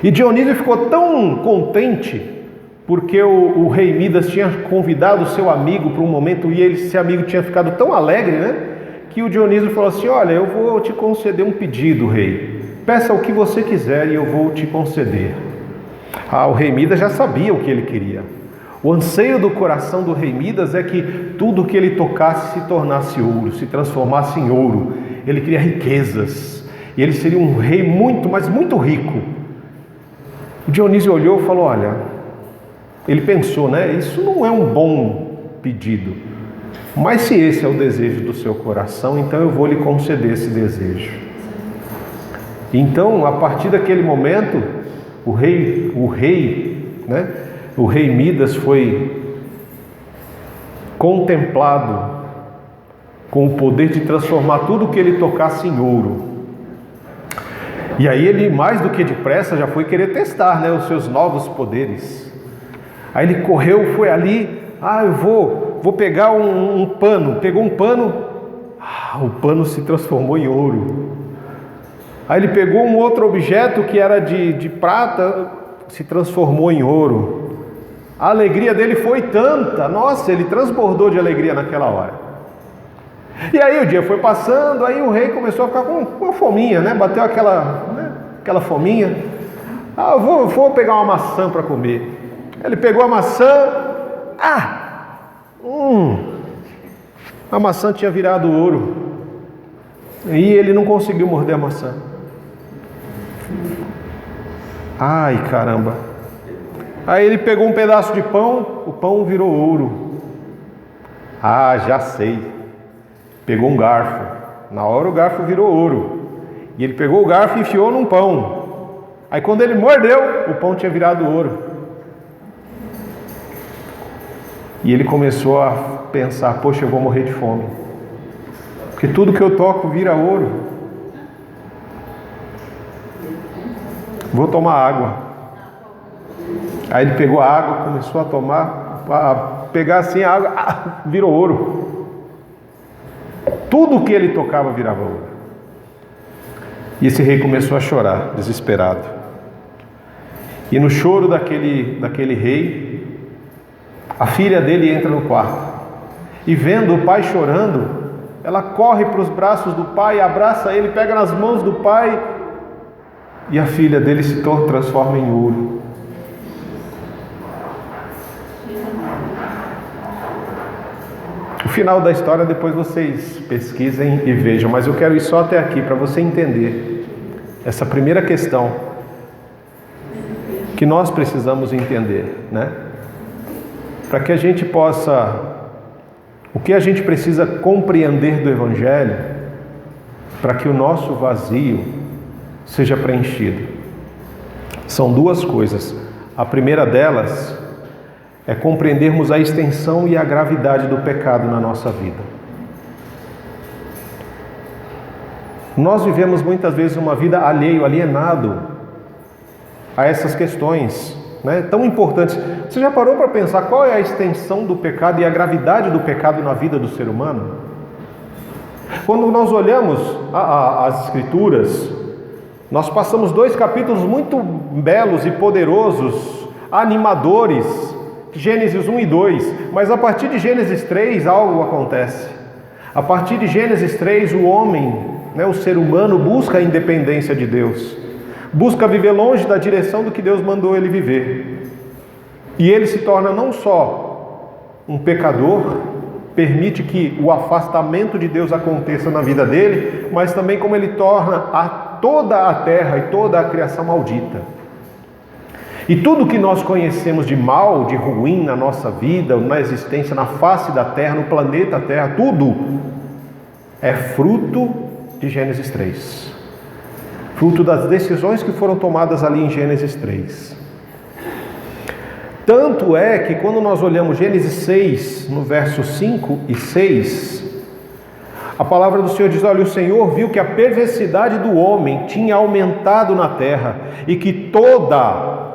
E Dionísio ficou tão contente, porque o rei Midas tinha convidado o seu amigo para um momento, e esse amigo tinha ficado tão alegre, que o Dionísio falou assim: olha, eu vou te conceder um pedido, rei. Peça o que você quiser e eu vou te conceder. O rei Midas já sabia o que ele queria. O anseio do coração do rei Midas é que tudo que ele tocasse se tornasse ouro, se transformasse em ouro. Ele queria riquezas. E ele seria um rei muito, mas muito rico. O Dionísio olhou e falou: olha, ele pensou, isso não é um bom pedido. Mas se esse é o desejo do seu coração, então eu vou lhe conceder esse desejo. Então, a partir daquele momento, o rei Midas foi contemplado com o poder de transformar tudo que ele tocasse em ouro. E aí ele, mais do que depressa, já foi querer testar, os seus novos poderes. Aí ele correu, foi ali: eu vou pegar um pano. Pegou um pano, o pano se transformou em ouro. Aí ele pegou um outro objeto que era de prata, se transformou em ouro. A alegria dele foi tanta, nossa, ele transbordou de alegria naquela hora. E aí o dia foi passando, aí o rei começou a ficar com uma fominha, bateu aquela fominha. Vou pegar uma maçã para comer. Ele pegou a maçã, a maçã tinha virado ouro, e ele não conseguiu morder a maçã. Ai, caramba! Aí ele pegou um pedaço de pão, o pão virou ouro. Já sei. Pegou um garfo, na hora o garfo virou ouro, e ele pegou o garfo e enfiou num pão. Aí quando ele mordeu, o pão tinha virado ouro. E ele começou a pensar: poxa, eu vou morrer de fome, porque tudo que eu toco vira ouro. Vou tomar água. Aí ele pegou a água, começou a tomar, a pegar assim a água, virou ouro. Tudo que ele tocava virava ouro. E esse rei começou a chorar, desesperado. E no choro daquele rei, a filha dele entra no quarto, e vendo o pai chorando, ela corre para os braços do pai, abraça ele, pega nas mãos do pai, e a filha dele se transforma em ouro. O final da história depois vocês pesquisem e vejam, mas eu quero ir só até aqui para você entender essa primeira questão que nós precisamos entender, Para que a gente possa, o que a gente precisa compreender do Evangelho, para que o nosso vazio seja preenchido. São duas coisas. A primeira delas é compreendermos a extensão e a gravidade do pecado na nossa vida. Nós vivemos muitas vezes uma vida alienado a essas questões, né, tão importantes. Você já parou para pensar qual é a extensão do pecado e a gravidade do pecado na vida do ser humano? Quando nós olhamos as Escrituras, nós passamos 2 capítulos muito belos e poderosos, animadores, Gênesis 1 e 2, mas a partir de Gênesis 3 algo acontece. A partir de Gênesis 3 o homem, o ser humano, busca a independência de Deus, busca viver longe da direção do que Deus mandou ele viver, e ele se torna não só um pecador, permite que o afastamento de Deus aconteça na vida dele, mas também como ele torna toda a terra e toda a criação maldita. E tudo que nós conhecemos de mal, de ruim na nossa vida, na existência, na face da terra, no planeta Terra, tudo é fruto de Gênesis 3. Fruto das decisões que foram tomadas ali em Gênesis 3. Tanto é que quando nós olhamos Gênesis 6, no verso 5 e 6, a palavra do Senhor diz: olha, o Senhor viu que a perversidade do homem tinha aumentado na terra e que toda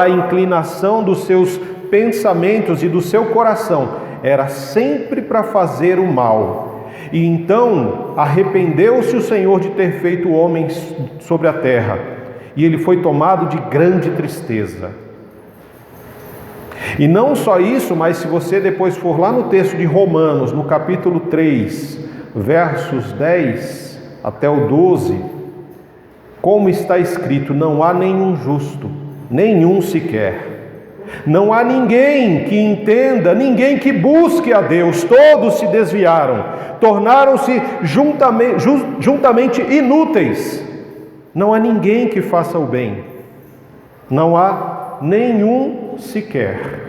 a inclinação dos seus pensamentos e do seu coração era sempre para fazer o mal. E então arrependeu-se o Senhor de ter feito o homem sobre a terra, e ele foi tomado de grande tristeza. E não só isso, mas se você depois for lá no texto de Romanos, no capítulo 3, versos 10 até o 12, como está escrito: não há nenhum justo, nenhum sequer. Não há ninguém que entenda, ninguém que busque a Deus. Todos se desviaram, tornaram-se juntamente inúteis. Não há ninguém que faça o bem. Não há nenhum sequer.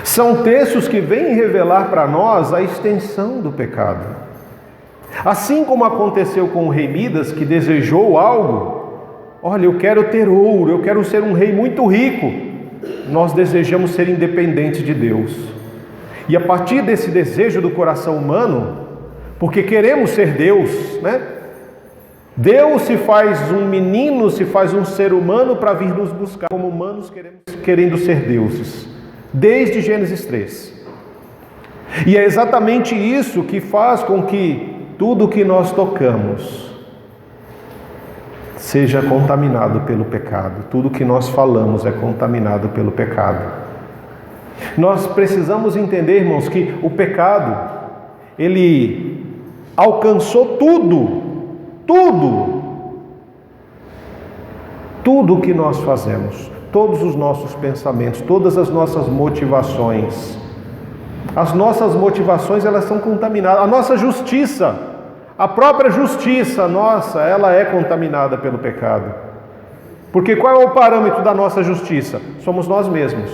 São textos que vêm revelar para nós a extensão do pecado. Assim como aconteceu com o rei Midas, que desejou algo, olha, eu quero ter ouro, eu quero ser um rei muito rico. Nós desejamos ser independentes de Deus. E a partir desse desejo do coração humano, porque queremos ser Deus, Deus se faz um menino, se faz um ser humano para vir nos buscar, como humanos querendo ser deuses, desde Gênesis 3. E é exatamente isso que faz com que tudo que nós tocamos seja contaminado pelo pecado. Tudo que nós falamos é contaminado pelo pecado. Nós precisamos entender, irmãos, que o pecado, ele alcançou tudo que nós fazemos, todos os nossos pensamentos, todas as nossas motivações. As nossas motivações, elas são contaminadas. A nossa justiça, a própria justiça nossa, ela é contaminada pelo pecado. Porque qual é o parâmetro da nossa justiça? Somos nós mesmos.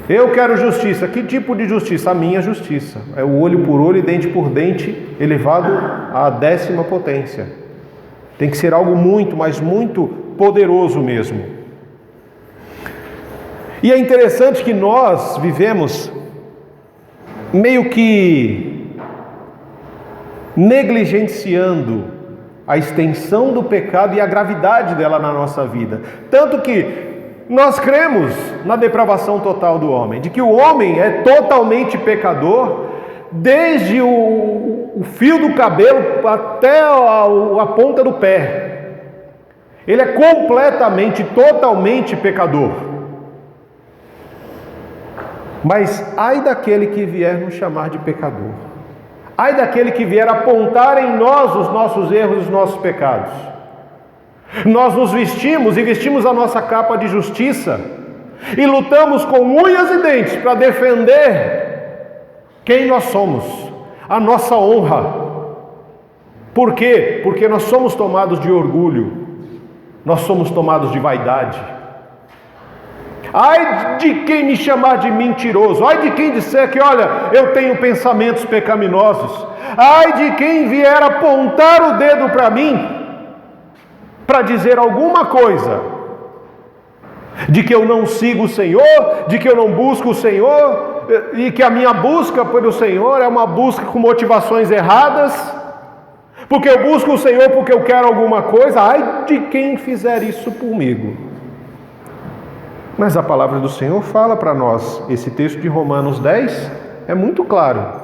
Eu quero justiça. Que tipo de justiça? A minha justiça. É o olho por olho e dente por dente, elevado à 10ª potência. Tem que ser algo muito, mas muito poderoso mesmo. E é interessante que nós vivemos meio que negligenciando a extensão do pecado e a gravidade dela na nossa vida. Tanto que nós cremos na depravação total do homem, de que o homem é totalmente pecador, desde o fio do cabelo até a ponta do pé. Ele é completamente, totalmente pecador. Mas ai daquele que vier nos chamar de pecador. Ai daquele que vier apontar em nós os nossos erros e os nossos pecados. Nós nos vestimos e vestimos a nossa capa de justiça e lutamos com unhas e dentes para defender quem nós somos, a nossa honra. Por quê? Porque nós somos tomados de orgulho, nós somos tomados de vaidade. Ai de quem me chamar de mentiroso, ai de quem disser que, olha, eu tenho pensamentos pecaminosos, ai de quem vier apontar o dedo para mim, para dizer alguma coisa, de que eu não sigo o Senhor, de que eu não busco o Senhor, e que a minha busca pelo Senhor é uma busca com motivações erradas, porque eu busco o Senhor porque eu quero alguma coisa, ai de quem fizer isso comigo. Mas a palavra do Senhor fala para nós, esse texto de Romanos 10 é muito claro.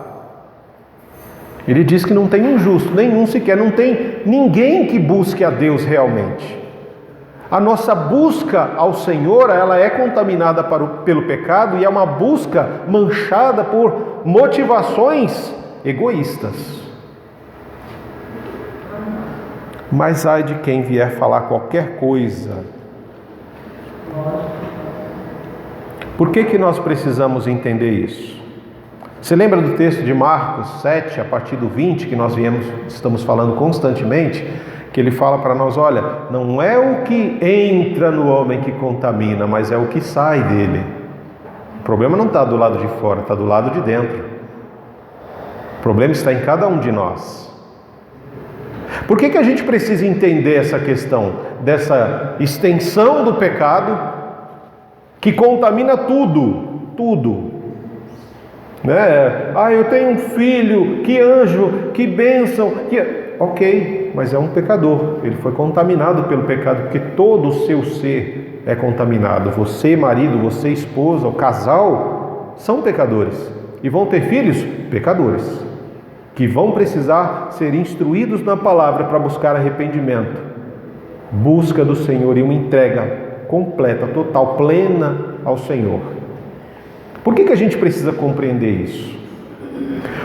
Ele diz que não tem um justo, nenhum sequer, não tem ninguém que busque a Deus realmente. A nossa busca ao Senhor, ela é contaminada pelo pecado e é uma busca manchada por motivações egoístas. Mas ai de quem vier falar qualquer coisa. Por que nós precisamos entender isso? Você lembra do texto de Marcos 7, a partir do 20, que nós estamos falando constantemente, que ele fala para nós, olha, não é o que entra no homem que contamina, mas é o que sai dele. O problema não está do lado de fora, está do lado de dentro. O problema está em cada um de nós. Por que a gente precisa entender essa questão dessa extensão do pecado que contamina tudo? Né? Eu tenho um filho, que anjo, que bênção, ok, mas é um pecador, ele foi contaminado pelo pecado, porque todo o seu ser é contaminado. Você, marido, você, esposa, o casal, são pecadores, e vão ter filhos pecadores, que vão precisar ser instruídos na palavra para buscar arrependimento, busca do Senhor e uma entrega completa, total, plena ao Senhor. Por que a gente precisa compreender isso?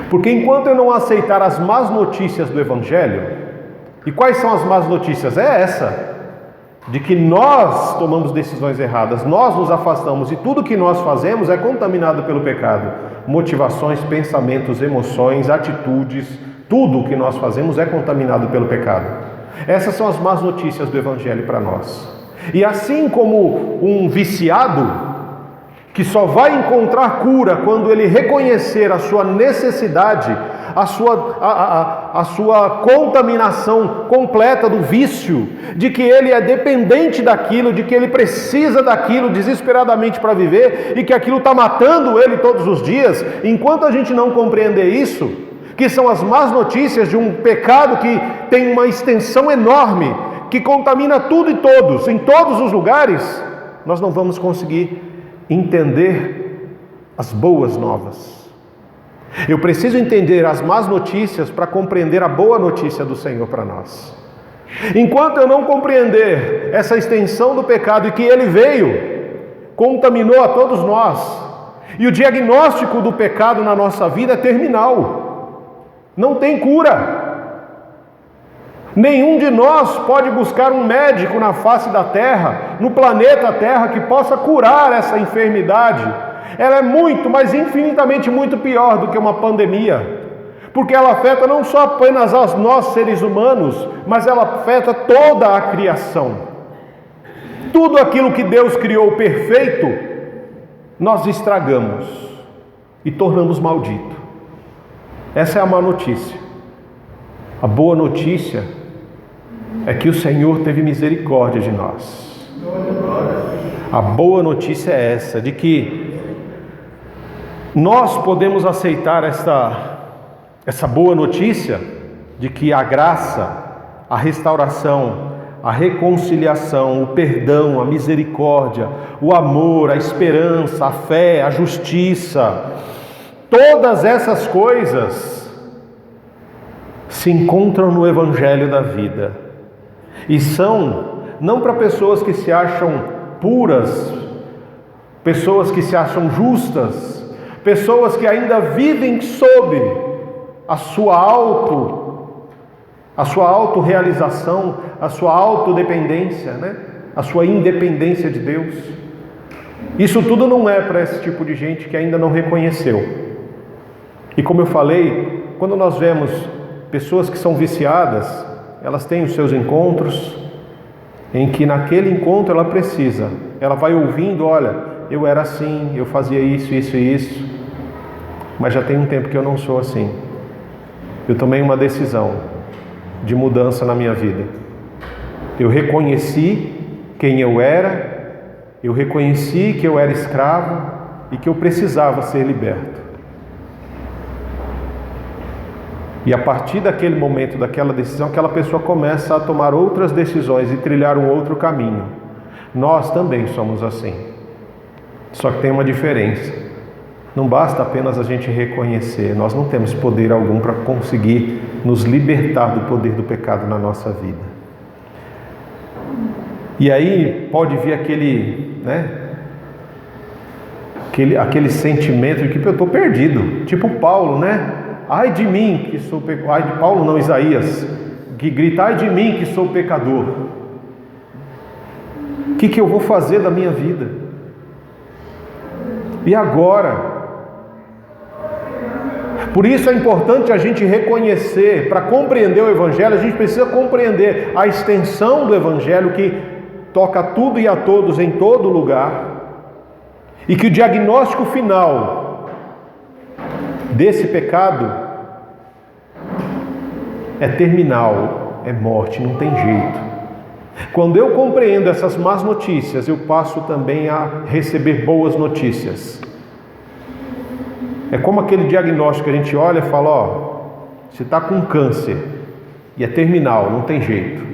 Porque enquanto eu não aceitar as más notícias do Evangelho, e quais são as más notícias? É essa, de que nós tomamos decisões erradas, nós nos afastamos e tudo que nós fazemos é contaminado pelo pecado. Motivações, pensamentos, emoções, atitudes, tudo o que nós fazemos é contaminado pelo pecado. Essas são as más notícias do Evangelho para nós. E assim como um viciado, que só vai encontrar cura quando ele reconhecer a sua necessidade, a sua contaminação completa do vício, de que ele é dependente daquilo, de que ele precisa daquilo desesperadamente para viver e que aquilo está matando ele todos os dias. Enquanto a gente não compreender isso, que são as más notícias de um pecado que tem uma extensão enorme, que contamina tudo e todos, em todos os lugares, nós não vamos conseguir entender as boas novas. Eu preciso entender as más notícias para compreender a boa notícia do Senhor para nós. Enquanto eu não compreender essa extensão do pecado e que ele veio, contaminou a todos nós, e o diagnóstico do pecado na nossa vida é terminal, não tem cura. Nenhum de nós pode buscar um médico na face da Terra, no planeta Terra, que possa curar essa enfermidade. Ela é muito, mas infinitamente muito pior do que uma pandemia, porque ela afeta não só apenas nós seres humanos, mas ela afeta toda a criação. Tudo aquilo que Deus criou perfeito, nós estragamos e tornamos maldito. Essa é a má notícia. A boa notícia é que o Senhor teve misericórdia de nós. A boa notícia é essa, de que nós podemos aceitar essa boa notícia, de que a graça, a restauração, a reconciliação, o perdão, a misericórdia, o amor, a esperança, a fé, a justiça, todas essas coisas se encontram no Evangelho da vida. E são, não para pessoas que se acham puras, pessoas que se acham justas, pessoas que ainda vivem sob a sua autorrealização, a sua autodependência, né? A sua independência de Deus. Isso tudo não é para esse tipo de gente que ainda não reconheceu. E como eu falei, quando nós vemos pessoas que são viciadas, elas têm os seus encontros, em que naquele encontro ela vai ouvindo, olha, eu era assim, eu fazia isso, isso e isso, mas já tem um tempo que eu não sou assim. Eu tomei uma decisão de mudança na minha vida. Eu reconheci quem eu era, eu reconheci que eu era escravo, e que eu precisava ser liberto. E a partir daquele momento, daquela decisão, aquela pessoa começa a tomar outras decisões e trilhar um outro caminho. Nós também somos assim. Só que tem uma diferença. Não basta apenas a gente reconhecer, nós não temos poder algum para conseguir nos libertar do poder do pecado na nossa vida. E aí pode vir aquele sentimento de que eu estou perdido, tipo Paulo, ai de mim que sou pecador, ai de Paulo não, Isaías, que grita, ai de mim que sou pecador. O que eu vou fazer da minha vida? E agora? Por isso é importante a gente reconhecer, para compreender o Evangelho, a gente precisa compreender a extensão do Evangelho que toca a tudo e a todos em todo lugar, e que o diagnóstico final desse pecado é terminal, é morte, não tem jeito. Quando eu compreendo essas más notícias, eu passo também a receber boas notícias. É como aquele diagnóstico que a gente olha e fala, você está com câncer, e é terminal, não tem jeito.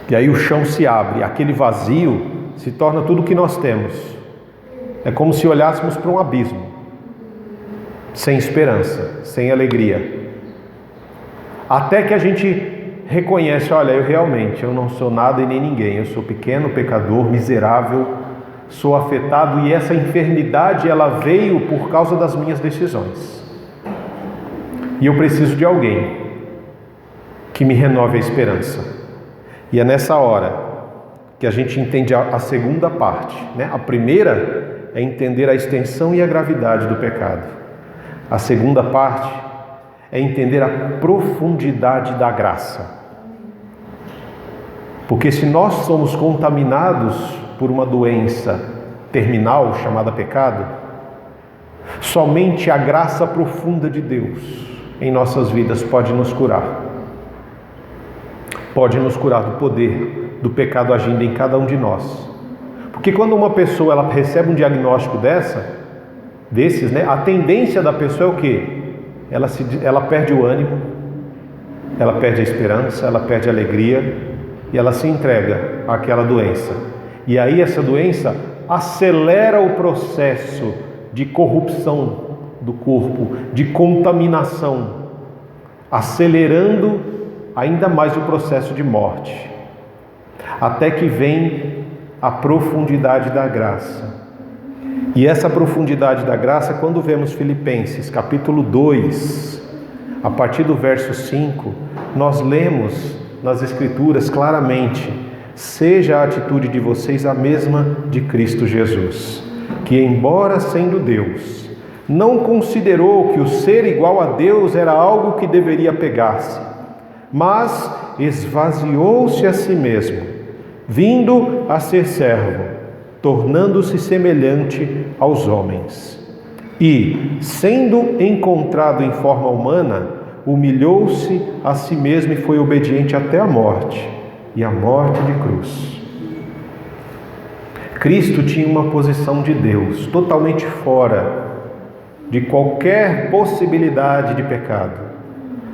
E aí o chão se abre, aquele vazio se torna tudo o que nós temos. É como se olhássemos para um abismo, sem esperança, sem alegria. Até que a gente reconhece, eu não sou nada e nem ninguém, eu sou pequeno, pecador, miserável, sou afetado, e essa enfermidade ela veio por causa das minhas decisões. E eu preciso de alguém que me renove a esperança. E é nessa hora que a gente entende a segunda parte, A primeira é entender a extensão e a gravidade do pecado. A segunda parte é entender a profundidade da graça. Porque se nós somos contaminados por uma doença terminal chamada pecado, somente a graça profunda de Deus em nossas vidas pode nos curar. Pode nos curar do poder do pecado agindo em cada um de nós. Porque quando uma pessoa ela recebe um diagnóstico desses, a tendência da pessoa é o quê? Ela perde o ânimo, ela perde a esperança, ela perde a alegria e ela se entrega àquela doença. E aí essa doença acelera o processo de corrupção do corpo, de contaminação, acelerando ainda mais o processo de morte, até que vem a profundidade da graça. E essa profundidade da graça, quando vemos Filipenses capítulo 2, a partir do verso 5, nós lemos nas Escrituras claramente: seja a atitude de vocês a mesma de Cristo Jesus, que embora sendo Deus, não considerou que o ser igual a Deus era algo que deveria pegar-se, mas esvaziou-se a si mesmo, vindo a ser servo, tornando-se semelhante aos homens. E, sendo encontrado em forma humana, humilhou-se a si mesmo e foi obediente até a morte, e a morte de cruz. Cristo tinha uma posição de Deus, totalmente fora de qualquer possibilidade de pecado.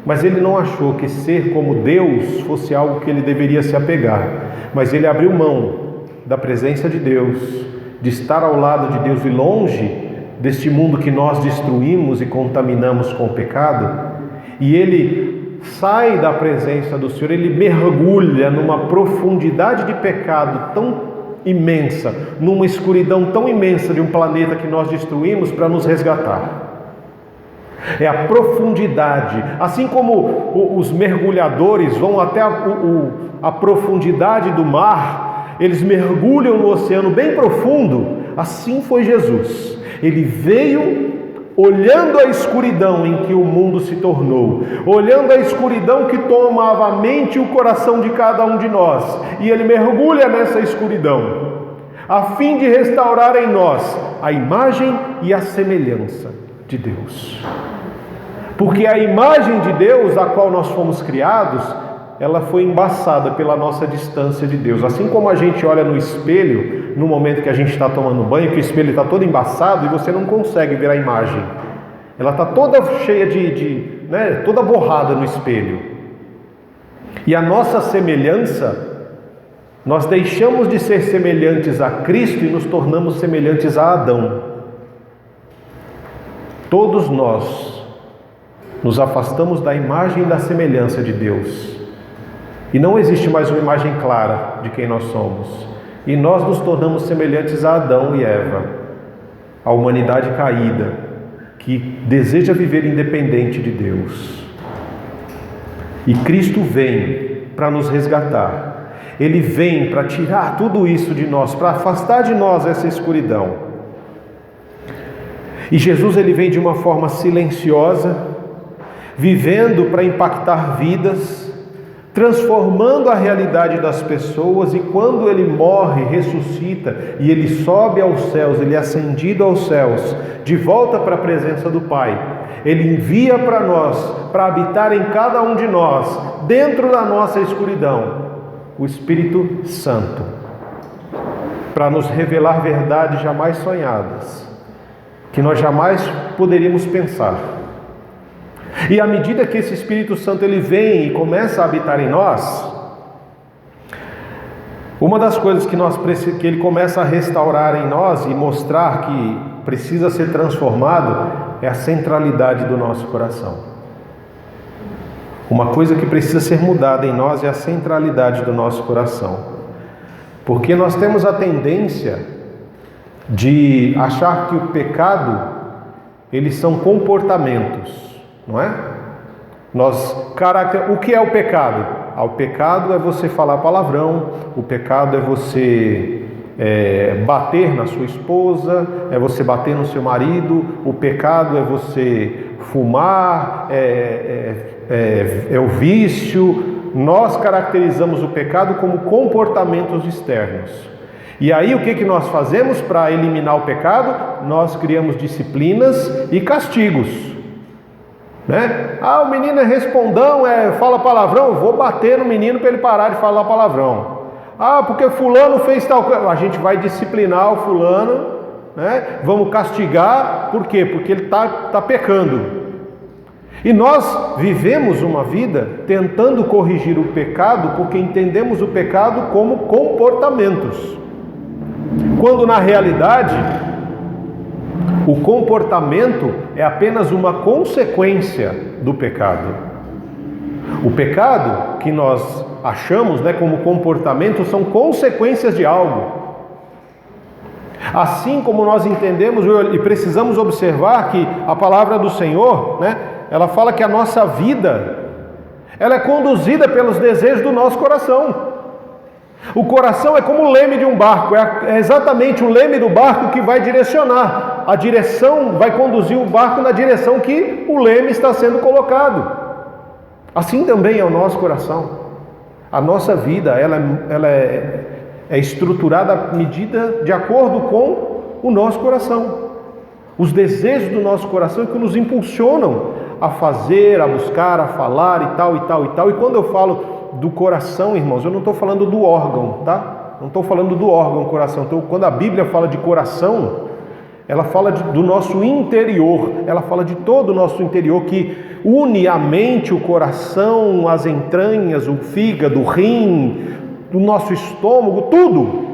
Mas ele não achou que ser como Deus fosse algo que ele deveria se apegar. Mas ele abriu mão da presença de Deus, de estar ao lado de Deus e longe deste mundo que nós destruímos e contaminamos com o pecado. E ele sai da presença do Senhor, ele mergulha numa profundidade de pecado tão imensa, numa escuridão tão imensa de um planeta que nós destruímos para nos resgatar. É a profundidade, assim como os mergulhadores vão até a profundidade do mar, eles mergulham no oceano bem profundo, assim foi Jesus. Ele veio olhando a escuridão em que o mundo se tornou, olhando a escuridão que tomava a mente e o coração de cada um de nós, e ele mergulha nessa escuridão, a fim de restaurar em nós a imagem e a semelhança de Deus. Porque a imagem de Deus, a qual nós fomos criados, ela foi embaçada pela nossa distância de Deus. Assim como a gente olha no espelho, no momento que a gente está tomando banho, que o espelho está todo embaçado e você não consegue ver a imagem. Ela está toda cheia toda borrada no espelho. E a nossa semelhança, nós deixamos de ser semelhantes a Cristo e nos tornamos semelhantes a Adão. Todos nós nos afastamos da imagem e da semelhança de Deus. E não existe mais uma imagem clara de quem nós somos. E nós nos tornamos semelhantes a Adão e Eva, a humanidade caída, que deseja viver independente de Deus. E Cristo vem para nos resgatar. Ele vem para tirar tudo isso de nós, para afastar de nós essa escuridão. E Jesus, ele vem de uma forma silenciosa, vivendo para impactar vidas, transformando a realidade das pessoas, e quando ele morre, ressuscita e ele sobe aos céus, ele é ascendido aos céus, de volta para a presença do Pai, ele envia para nós, para habitar em cada um de nós, dentro da nossa escuridão, o Espírito Santo, para nos revelar verdades jamais sonhadas, que nós jamais poderíamos pensar. E à medida que esse Espírito Santo ele vem e começa a habitar em nós, uma das coisas que ele começa a restaurar em nós e mostrar que precisa ser transformado é a centralidade do nosso coração. Uma coisa que precisa ser mudada em nós é a centralidade do nosso coração. Porque nós temos a tendência de achar que o pecado, eles são comportamentos. Não é? O que é o pecado? O pecado é você falar palavrão, o pecado é você bater na sua esposa, é você bater no seu marido, o pecado é você fumar, é o vício. Nós caracterizamos o pecado como comportamentos externos. E aí o que nós fazemos para eliminar o pecado? Nós criamos disciplinas e castigos. O menino é respondão, fala palavrão, eu vou bater no menino para ele parar de falar palavrão. Porque fulano fez tal coisa, a gente vai disciplinar o fulano, vamos castigar, por quê? Porque ele está pecando. E nós vivemos uma vida tentando corrigir o pecado, porque entendemos o pecado como comportamentos, quando na realidade o comportamento é apenas uma consequência do pecado. O pecado que nós achamos como comportamento são consequências de algo. Assim como nós entendemos e precisamos observar que a palavra do Senhor, ela fala que a nossa vida, ela é conduzida pelos desejos do nosso coração. O coração é como o leme de um barco, é exatamente o leme do barco que vai direcionar. A direção vai conduzir o barco na direção que o leme está sendo colocado. Assim também é o nosso coração. A nossa vida, ela é estruturada à medida de acordo com o nosso coração. Os desejos do nosso coração é que nos impulsionam a fazer, a buscar, a falar e tal, e tal, e tal. E quando eu falo do coração, irmãos, eu não estou falando do órgão, tá? Não estou falando do órgão, coração. Então, quando a Bíblia fala de coração, ela fala do nosso interior, ela fala de todo o nosso interior, que une a mente, o coração, as entranhas, o fígado, o rim, o nosso estômago, tudo.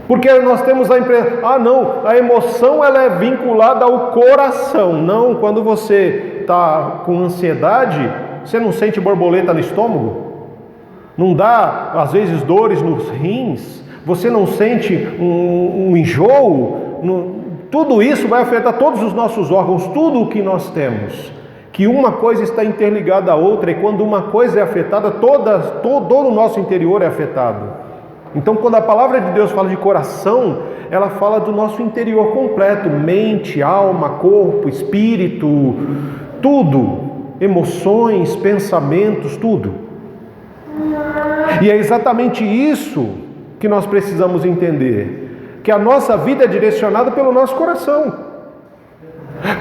Porque nós temos a impressão, a emoção ela é vinculada ao coração. Não, quando você está com ansiedade, você não sente borboleta no estômago? Não dá, às vezes, dores nos rins? Você não sente um enjoo? Tudo isso vai afetar todos os nossos órgãos, tudo o que nós temos. Que uma coisa está interligada à outra, e quando uma coisa é afetada, todo o nosso interior é afetado. Então, quando a palavra de Deus fala de coração, ela fala do nosso interior completo, mente, alma, corpo, espírito, tudo, emoções, pensamentos, tudo. E é exatamente isso que nós precisamos entender, que a nossa vida é direcionada pelo nosso coração.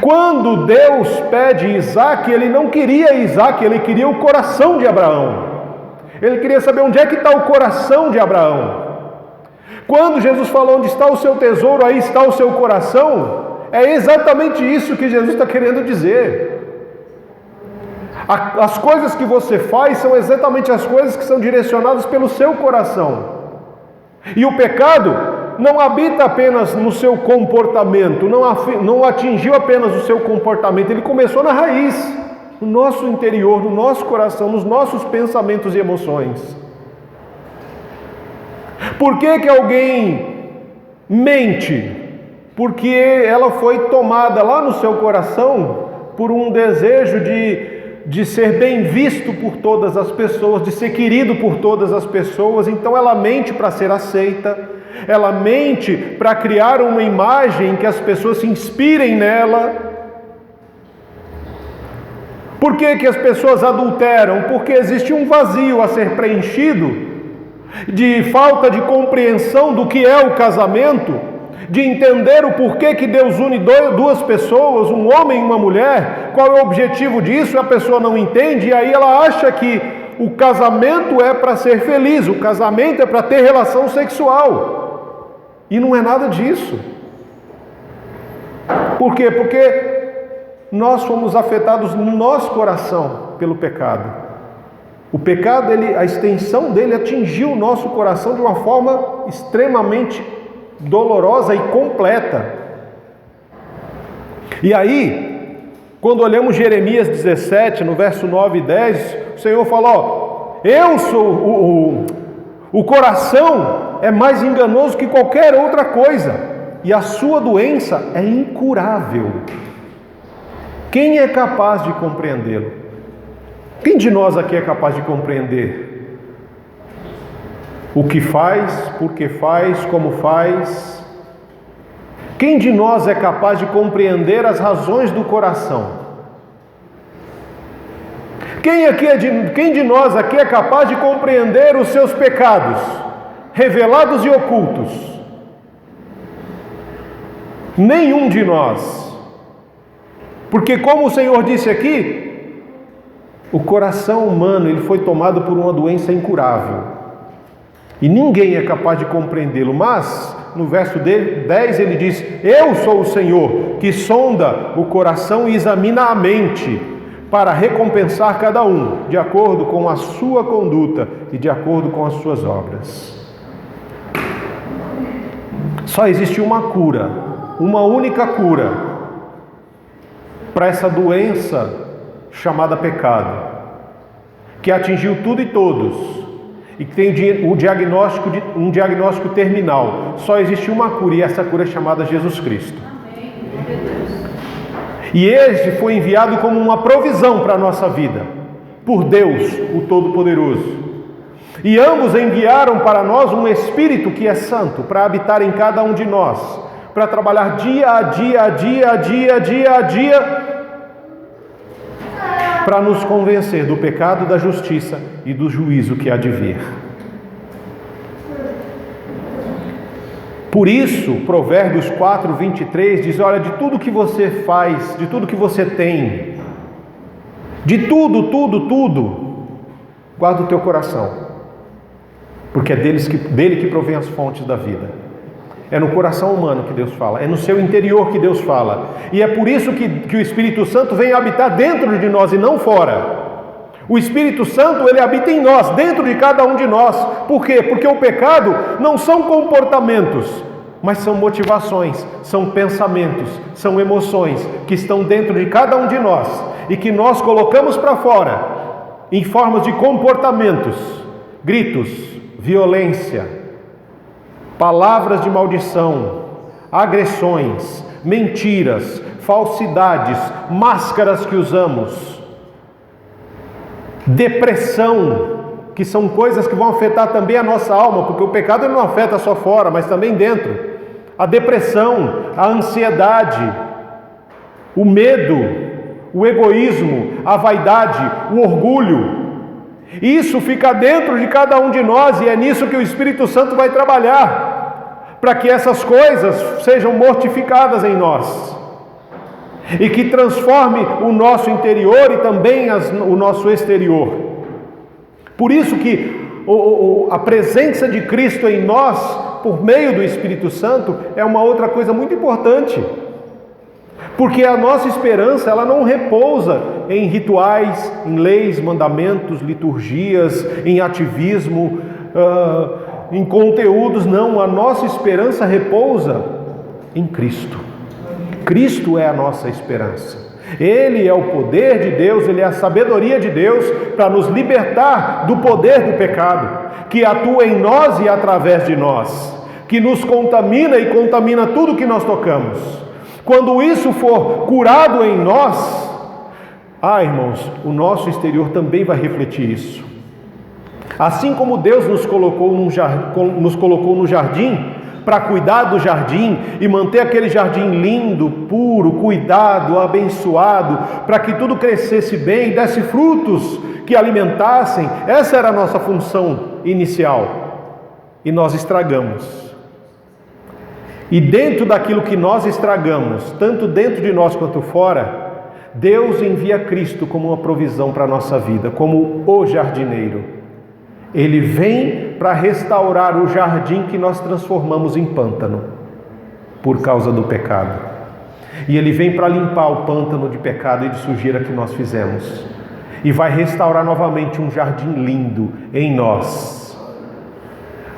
Quando Deus pede Isaac, Ele não queria Isaac, Ele queria o coração de Abraão. Ele queria saber onde é que está o coração de Abraão. Quando Jesus falou onde está o seu tesouro, aí está o seu coração, é exatamente isso que Jesus está querendo dizer. As coisas que você faz são exatamente as coisas que são direcionadas pelo seu coração. E o pecado não habita apenas no seu comportamento, não atingiu apenas o seu comportamento, ele começou na raiz, no nosso interior, no nosso coração, nos nossos pensamentos e emoções. Por que alguém mente? Porque ela foi tomada lá no seu coração por um desejo de ser bem visto por todas as pessoas, de ser querido por todas as pessoas. Então ela mente para ser aceita, ela mente para criar uma imagem que as pessoas se inspirem nela. Por que as pessoas adulteram? Porque existe um vazio a ser preenchido, de falta de compreensão do que é o casamento, de entender o porquê que Deus une duas pessoas, um homem e uma mulher, qual é o objetivo disso, a pessoa não entende, e aí ela acha que o casamento é para ser feliz, o casamento é para ter relação sexual, e não é nada disso. Por quê? Porque nós fomos afetados no nosso coração pelo pecado. O pecado, a extensão dele atingiu o nosso coração de uma forma extremamente dolorosa e completa. E aí, quando olhamos Jeremias 17, no verso 9 e 10, o Senhor falou: eu sou o coração é mais enganoso que qualquer outra coisa, e a sua doença é incurável. Quem é capaz de compreendê-lo? Quem de nós aqui é capaz de compreender o que faz, por que faz, como faz? Quem de nós é capaz de compreender as razões do coração? Quem de nós aqui é capaz de compreender os seus pecados, revelados e ocultos? Nenhum de nós. Porque, como o Senhor disse aqui, o coração humano ele foi tomado por uma doença incurável. E ninguém é capaz de compreendê-lo. Mas, no verso 10 ele diz: eu sou o Senhor, que sonda o coração e examina a mente, para recompensar cada um, de acordo com a sua conduta e de acordo com as suas obras. Só existe uma cura, uma única cura, para essa doença chamada pecado, que atingiu tudo e todos, e que tem um diagnóstico terminal. Só existe uma cura, e essa cura é chamada Jesus Cristo. E este foi enviado como uma provisão para a nossa vida, por Deus, o Todo-Poderoso. E ambos enviaram para nós um Espírito que é santo, para habitar em cada um de nós, para trabalhar dia a dia, para nos convencer do pecado, da justiça e do juízo que há de vir. Por isso, Provérbios 4, 23 diz: olha, de tudo que você faz, de tudo que você tem, de tudo, guarda o teu coração, porque é dele que provém as fontes da vida. É no coração humano que Deus fala, é no seu interior que Deus fala. E é por isso que o Espírito Santo vem habitar dentro de nós e não fora. O Espírito Santo, ele habita em nós, dentro de cada um de nós. Por quê? Porque o pecado não são comportamentos, mas são motivações, são pensamentos, são emoções que estão dentro de cada um de nós e que nós colocamos para fora em formas de comportamentos, gritos, violência, palavras de maldição, agressões, mentiras, falsidades, máscaras que usamos, depressão, que são coisas que vão afetar também a nossa alma, porque o pecado ele não afeta só fora, mas também dentro. A depressão, a ansiedade, o medo, o egoísmo, a vaidade, o orgulho. Isso fica dentro de cada um de nós e é nisso que o Espírito Santo vai trabalhar, para que essas coisas sejam mortificadas em nós. e que transforme o nosso interior e também o nosso exterior. Por isso que a presença de Cristo em nós, por meio do Espírito Santo, é uma outra coisa muito importante. Porque a nossa esperança, ela não repousa em rituais, em leis, mandamentos, liturgias, em ativismo, em conteúdos, não. A nossa esperança repousa em Cristo. Cristo é a nossa esperança. Ele é o poder de Deus, Ele é a sabedoria de Deus para nos libertar do poder do pecado, que atua em nós e através de nós, que nos contamina e contamina tudo que nós tocamos. Quando isso for curado em nós, irmãos, o nosso exterior também vai refletir isso. Assim como Deus nos colocou no jardim, para cuidar do jardim e manter aquele jardim lindo, puro, cuidado, abençoado, para que tudo crescesse bem, desse frutos que alimentassem. Essa era a nossa função inicial. E nós estragamos. E dentro daquilo que nós estragamos, tanto dentro de nós quanto fora, Deus envia Cristo como uma provisão para a nossa vida, como o jardineiro. Ele vem para restaurar o jardim que nós transformamos em pântano, por causa do pecado. E Ele vem para limpar o pântano de pecado e de sujeira que nós fizemos. E vai restaurar novamente um jardim lindo em nós.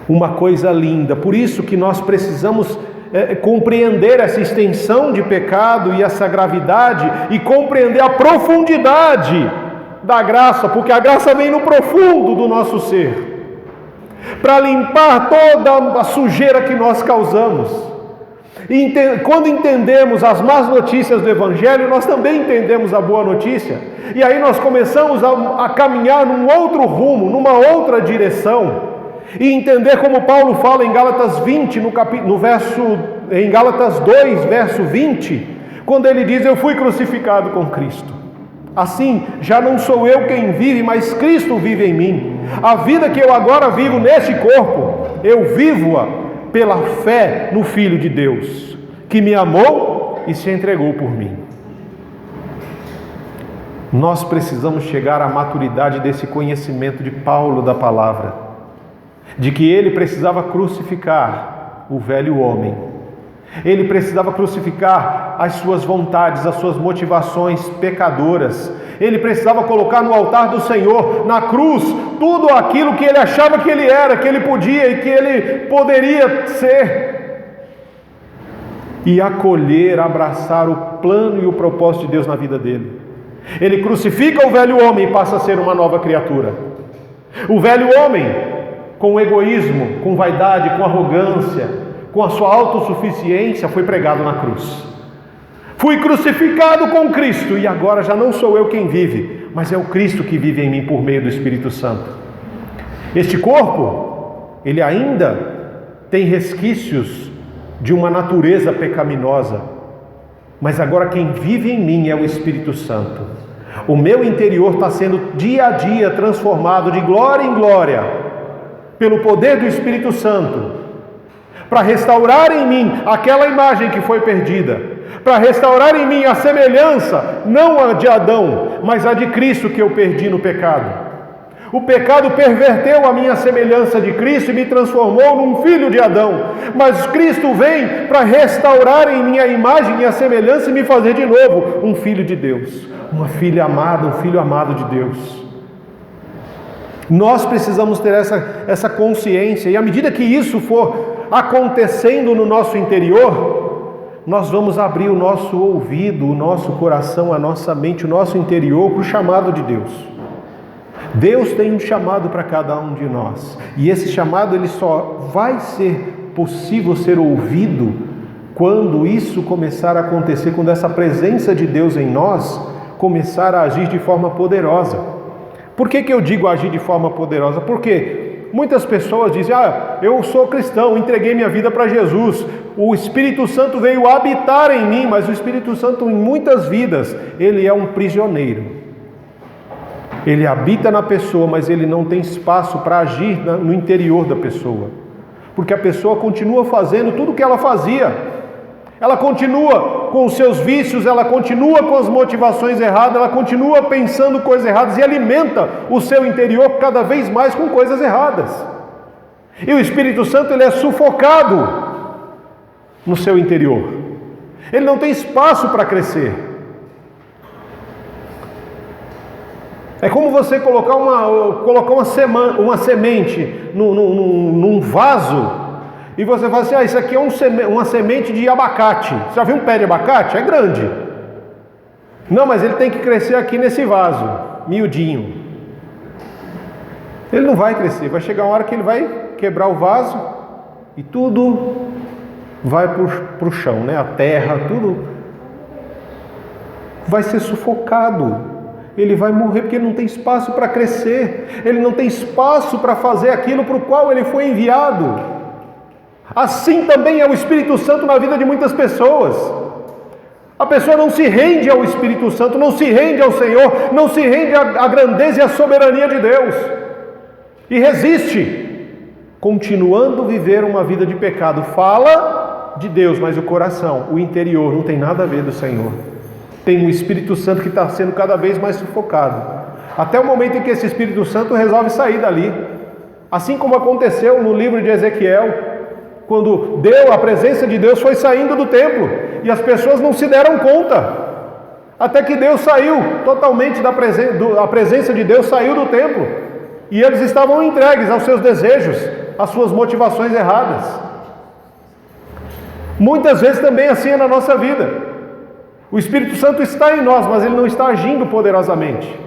Uma coisa linda. Por isso que nós precisamos compreender essa extensão de pecado e essa gravidade, e compreender a profundidade da graça, porque a graça vem no profundo do nosso ser, para limpar toda a sujeira que nós causamos. E quando entendemos as más notícias do Evangelho, nós também entendemos a boa notícia, e aí nós começamos a caminhar num outro rumo, numa outra direção, e entender como Paulo fala em Gálatas 20, em Gálatas 2, verso 20, quando ele diz: eu fui crucificado com Cristo. Assim, já não sou eu quem vive, mas Cristo vive em mim. A vida que eu agora vivo neste corpo, eu vivo-a pela fé no Filho de Deus, que me amou e se entregou por mim. Nós precisamos chegar à maturidade desse conhecimento de Paulo da palavra, de que ele precisava crucificar o velho homem. Ele precisava crucificar as suas vontades, as suas motivações pecadoras. Ele precisava colocar no altar do Senhor, na cruz, tudo aquilo que ele achava que ele era, que ele podia e que ele poderia ser. E acolher, abraçar o plano e o propósito de Deus na vida dele. Ele crucifica o velho homem e passa a ser uma nova criatura. O velho homem, com egoísmo, com vaidade, com arrogância, com a sua autossuficiência, foi pregado na cruz. Fui crucificado com Cristo, e agora já não sou eu quem vive, mas é o Cristo que vive em mim por meio do Espírito Santo. Este corpo, ele ainda tem resquícios de uma natureza pecaminosa, mas agora quem vive em mim é o Espírito Santo. O meu interior está sendo dia a dia transformado de glória em glória, pelo poder do Espírito Santo, para restaurar em mim aquela imagem que foi perdida, para restaurar em mim a semelhança, não a de Adão, mas a de Cristo que eu perdi no pecado. O pecado perverteu a minha semelhança de Cristo e me transformou num filho de Adão, mas Cristo vem para restaurar em mim a imagem e a semelhança e me fazer de novo um filho de Deus, uma filha amada, um filho amado de Deus. Nós precisamos ter essa consciência, e à medida que isso for acontecendo no nosso interior, nós vamos abrir o nosso ouvido, o nosso coração, a nossa mente, o nosso interior para o chamado de Deus. Deus tem um chamado para cada um de nós, e esse chamado ele só vai ser possível ser ouvido quando isso começar a acontecer, quando essa presença de Deus em nós começar a agir de forma poderosa. Por que eu digo agir de forma poderosa? Porque muitas pessoas dizem: eu sou cristão, entreguei minha vida para Jesus, o Espírito Santo veio habitar em mim, mas o Espírito Santo em muitas vidas, ele é um prisioneiro. Ele habita na pessoa, mas ele não tem espaço para agir no interior da pessoa, porque a pessoa continua fazendo tudo o que ela fazia. Ela continua com os seus vícios, ela continua com as motivações erradas, ela continua pensando coisas erradas e alimenta o seu interior cada vez mais com coisas erradas. E o Espírito Santo, ele é sufocado no seu interior. Ele não tem espaço para crescer. É como você colocar uma semente num vaso, e você fala assim, isso aqui é uma semente de abacate. Você já viu um pé de abacate? É grande. Não, mas ele tem que crescer aqui nesse vaso, miudinho. Ele não vai crescer, vai chegar uma hora que ele vai quebrar o vaso e tudo vai para o chão, né? A terra, tudo vai ser sufocado. Ele vai morrer porque ele não tem espaço para crescer. Ele não tem espaço para fazer aquilo para o qual ele foi enviado. Assim também é o Espírito Santo na vida de muitas pessoas. A pessoa não se rende ao Espírito Santo, não se rende ao Senhor, não se rende à grandeza e à soberania de Deus, e resiste, continuando a viver uma vida de pecado. Fala de Deus, mas o coração, o interior, não tem nada a ver do Senhor. Tem um Espírito Santo que está sendo cada vez mais sufocado, até o momento em que esse Espírito Santo resolve sair dali. Assim como aconteceu no livro de Ezequiel, quando a presença de Deus foi saindo do templo, e as pessoas não se deram conta, até que Deus saiu totalmente a presença de Deus saiu do templo, e eles estavam entregues aos seus desejos, às suas motivações erradas. Muitas vezes também assim é na nossa vida. O Espírito Santo está em nós, mas ele não está agindo poderosamente.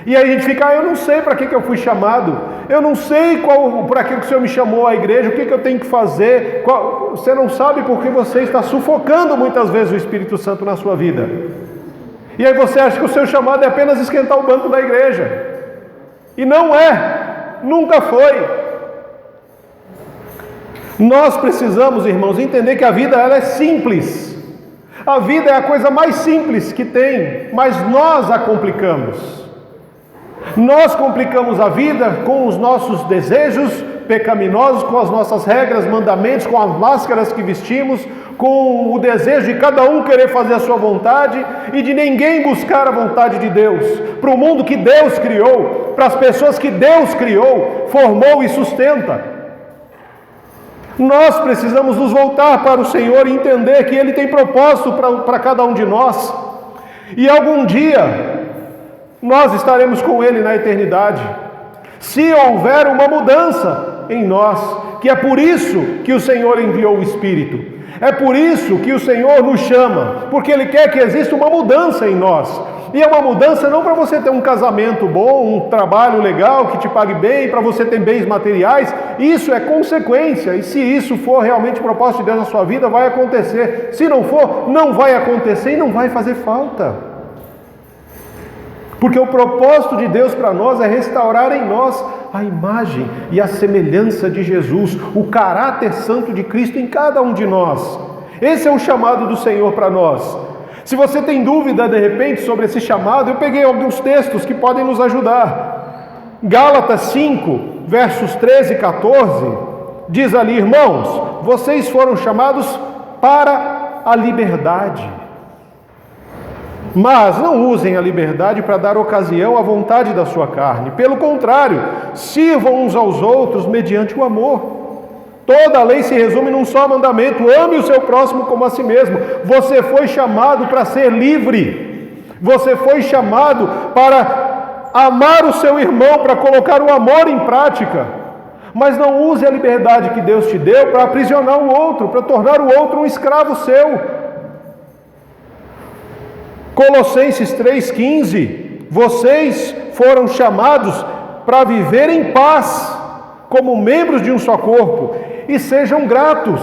E aí a gente fica, eu não sei para que eu fui chamado, eu não sei para que o Senhor me chamou à igreja, o que eu tenho que fazer. Você não sabe porque você está sufocando muitas vezes o Espírito Santo na sua vida. E aí você acha que o seu chamado é apenas esquentar o banco da igreja. E não é, nunca foi. Nós precisamos, irmãos, entender que a vida ela é simples. A vida é a coisa mais simples que tem, mas nós a complicamos. Nós complicamos a vida com os nossos desejos pecaminosos, com as nossas regras, mandamentos, com as máscaras que vestimos, com o desejo de cada um querer fazer a sua vontade e de ninguém buscar a vontade de Deus, para o mundo que Deus criou, para as pessoas que Deus criou, formou e sustenta. Nós precisamos nos voltar para o Senhor e entender que Ele tem propósito para cada um de nós, e algum dia nós estaremos com Ele na eternidade, se houver uma mudança em nós, que é por isso que o Senhor enviou o Espírito, é por isso que o Senhor nos chama, porque Ele quer que exista uma mudança em nós, e é uma mudança não para você ter um casamento bom, um trabalho legal, que te pague bem, para você ter bens materiais. Isso é consequência, e se isso for realmente propósito de Deus na sua vida, vai acontecer. Se não for, não vai acontecer e não vai fazer falta. Porque o propósito de Deus para nós é restaurar em nós a imagem e a semelhança de Jesus, o caráter santo de Cristo em cada um de nós. Esse é o chamado do Senhor para nós. Se você tem dúvida de repente sobre esse chamado, eu peguei alguns textos que podem nos ajudar. Gálatas 5, versos 13 e 14, diz ali: irmãos, vocês foram chamados para a liberdade. Mas não usem a liberdade para dar ocasião à vontade da sua carne. Pelo contrário, sirvam uns aos outros mediante o amor. Toda a lei se resume num só mandamento: ame o seu próximo como a si mesmo. Você foi chamado para ser livre. Você foi chamado para amar o seu irmão, para colocar o amor em prática. Mas não use a liberdade que Deus te deu para aprisionar o outro, para tornar o outro um escravo seu. Colossenses 3,15, vocês foram chamados para viver em paz, como membros de um só corpo, e sejam gratos.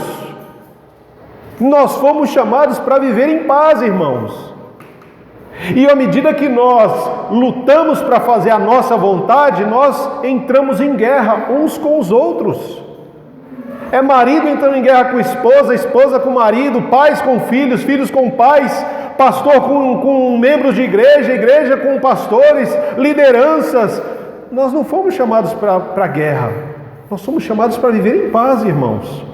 Nós fomos chamados para viver em paz, irmãos. E à medida que nós lutamos para fazer a nossa vontade, nós entramos em guerra uns com os outros. É marido entrando em guerra com esposa, esposa com marido, pais com filhos, filhos com pais, pastor com membros de igreja, igreja com pastores, lideranças. Nós não fomos chamados para guerra, nós somos chamados para viver em paz, irmãos.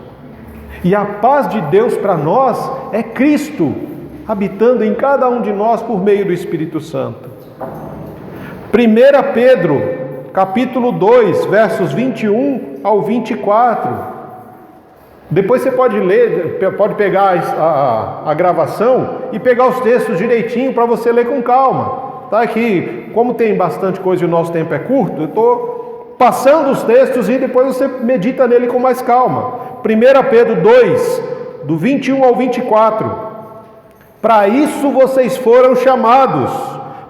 E a paz de Deus para nós é Cristo, habitando em cada um de nós por meio do Espírito Santo. 1 Pedro, capítulo 2, versos 21 ao 24. Depois você pode ler, pode pegar a gravação e pegar os textos direitinho para você ler com calma. Tá aqui, como tem bastante coisa e o nosso tempo é curto, eu estou passando os textos e depois você medita nele com mais calma. 1 Pedro 2, do 21 ao 24. Para isso vocês foram chamados,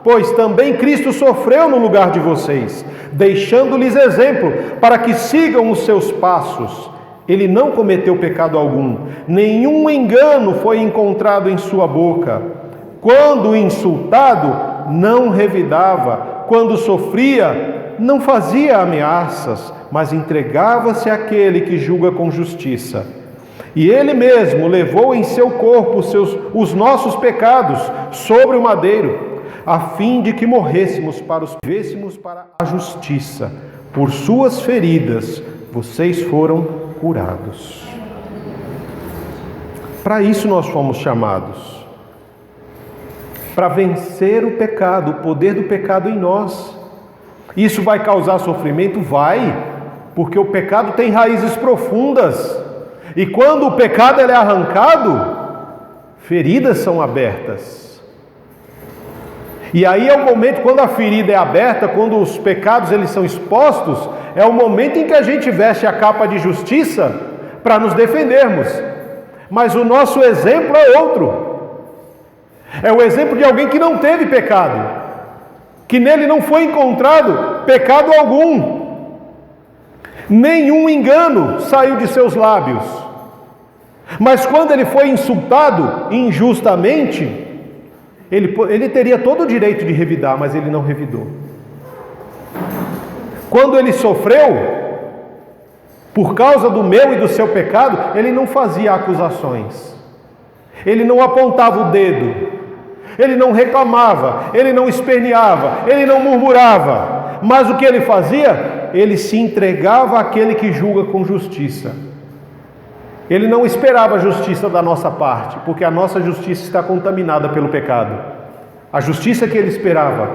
pois também Cristo sofreu no lugar de vocês, deixando-lhes exemplo, para que sigam os seus passos. Ele não cometeu pecado algum, nenhum engano foi encontrado em sua boca. Quando insultado, não revidava. Quando sofria, não fazia ameaças, mas entregava-se àquele que julga com justiça. E Ele mesmo levou em seu corpo os nossos pecados sobre o madeiro, a fim de que morrêssemos para a justiça. Por suas feridas, vocês foram curados. Para isso nós fomos chamados. Para vencer o pecado, o poder do pecado em nós. Isso vai causar sofrimento? Vai, porque o pecado tem raízes profundas. E quando o pecado é arrancado, feridas são abertas. E aí é o momento, quando a ferida é aberta, quando os pecados eles são expostos, é o momento em que a gente veste a capa de justiça para nos defendermos. Mas o nosso exemplo é outro. É o exemplo de alguém que não teve pecado, que nele não foi encontrado pecado algum. Nenhum engano saiu de seus lábios. Mas quando ele foi insultado injustamente, ele teria todo o direito de revidar, mas ele não revidou. Quando ele sofreu, por causa do meu e do seu pecado, ele não fazia acusações. Ele não apontava o dedo. Ele não reclamava, ele não esperneava, ele não murmurava. Mas o que ele fazia? Ele se entregava àquele que julga com justiça. Ele não esperava a justiça da nossa parte, porque a nossa justiça está contaminada pelo pecado. A justiça que ele esperava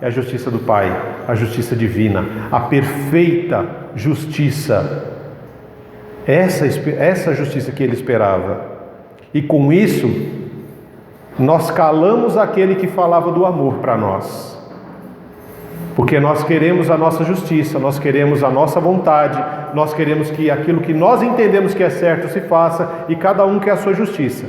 é a justiça do Pai, a justiça divina, a perfeita justiça. Essa justiça que ele esperava. E com isso, nós calamos aquele que falava do amor para nós. Porque nós queremos a nossa justiça, nós queremos a nossa vontade, nós queremos que aquilo que nós entendemos que é certo se faça, e cada um quer a sua justiça.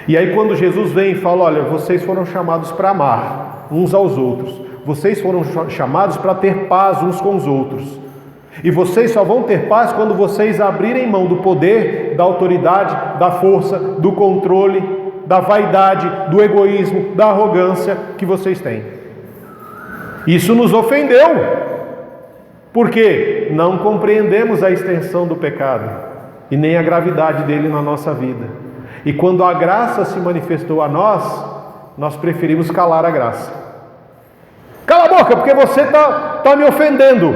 E aí quando Jesus vem e fala, olha, vocês foram chamados para amar uns aos outros, vocês foram chamados para ter paz uns com os outros, e vocês só vão ter paz quando vocês abrirem mão do poder, da autoridade, da força, do controle, da vaidade, do egoísmo, da arrogância que vocês têm. Isso nos ofendeu, porque não compreendemos a extensão do pecado e nem a gravidade dele na nossa vida. E quando a graça se manifestou a nós preferimos calar a graça. Cala a boca, porque você está me ofendendo.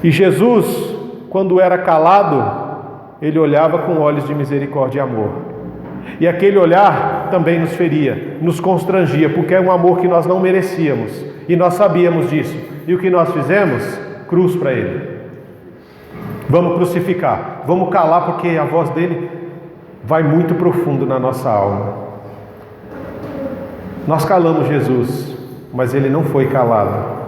E Jesus, quando era calado, ele olhava com olhos de misericórdia e amor. E aquele olhar também nos feria, nos constrangia, porque é um amor que nós não merecíamos. E nós sabíamos disso. E o que nós fizemos? Cruz para ele. Vamos crucificar, vamos calar, porque a voz dele vai muito profundo na nossa alma. Nós calamos Jesus, mas ele não foi calado.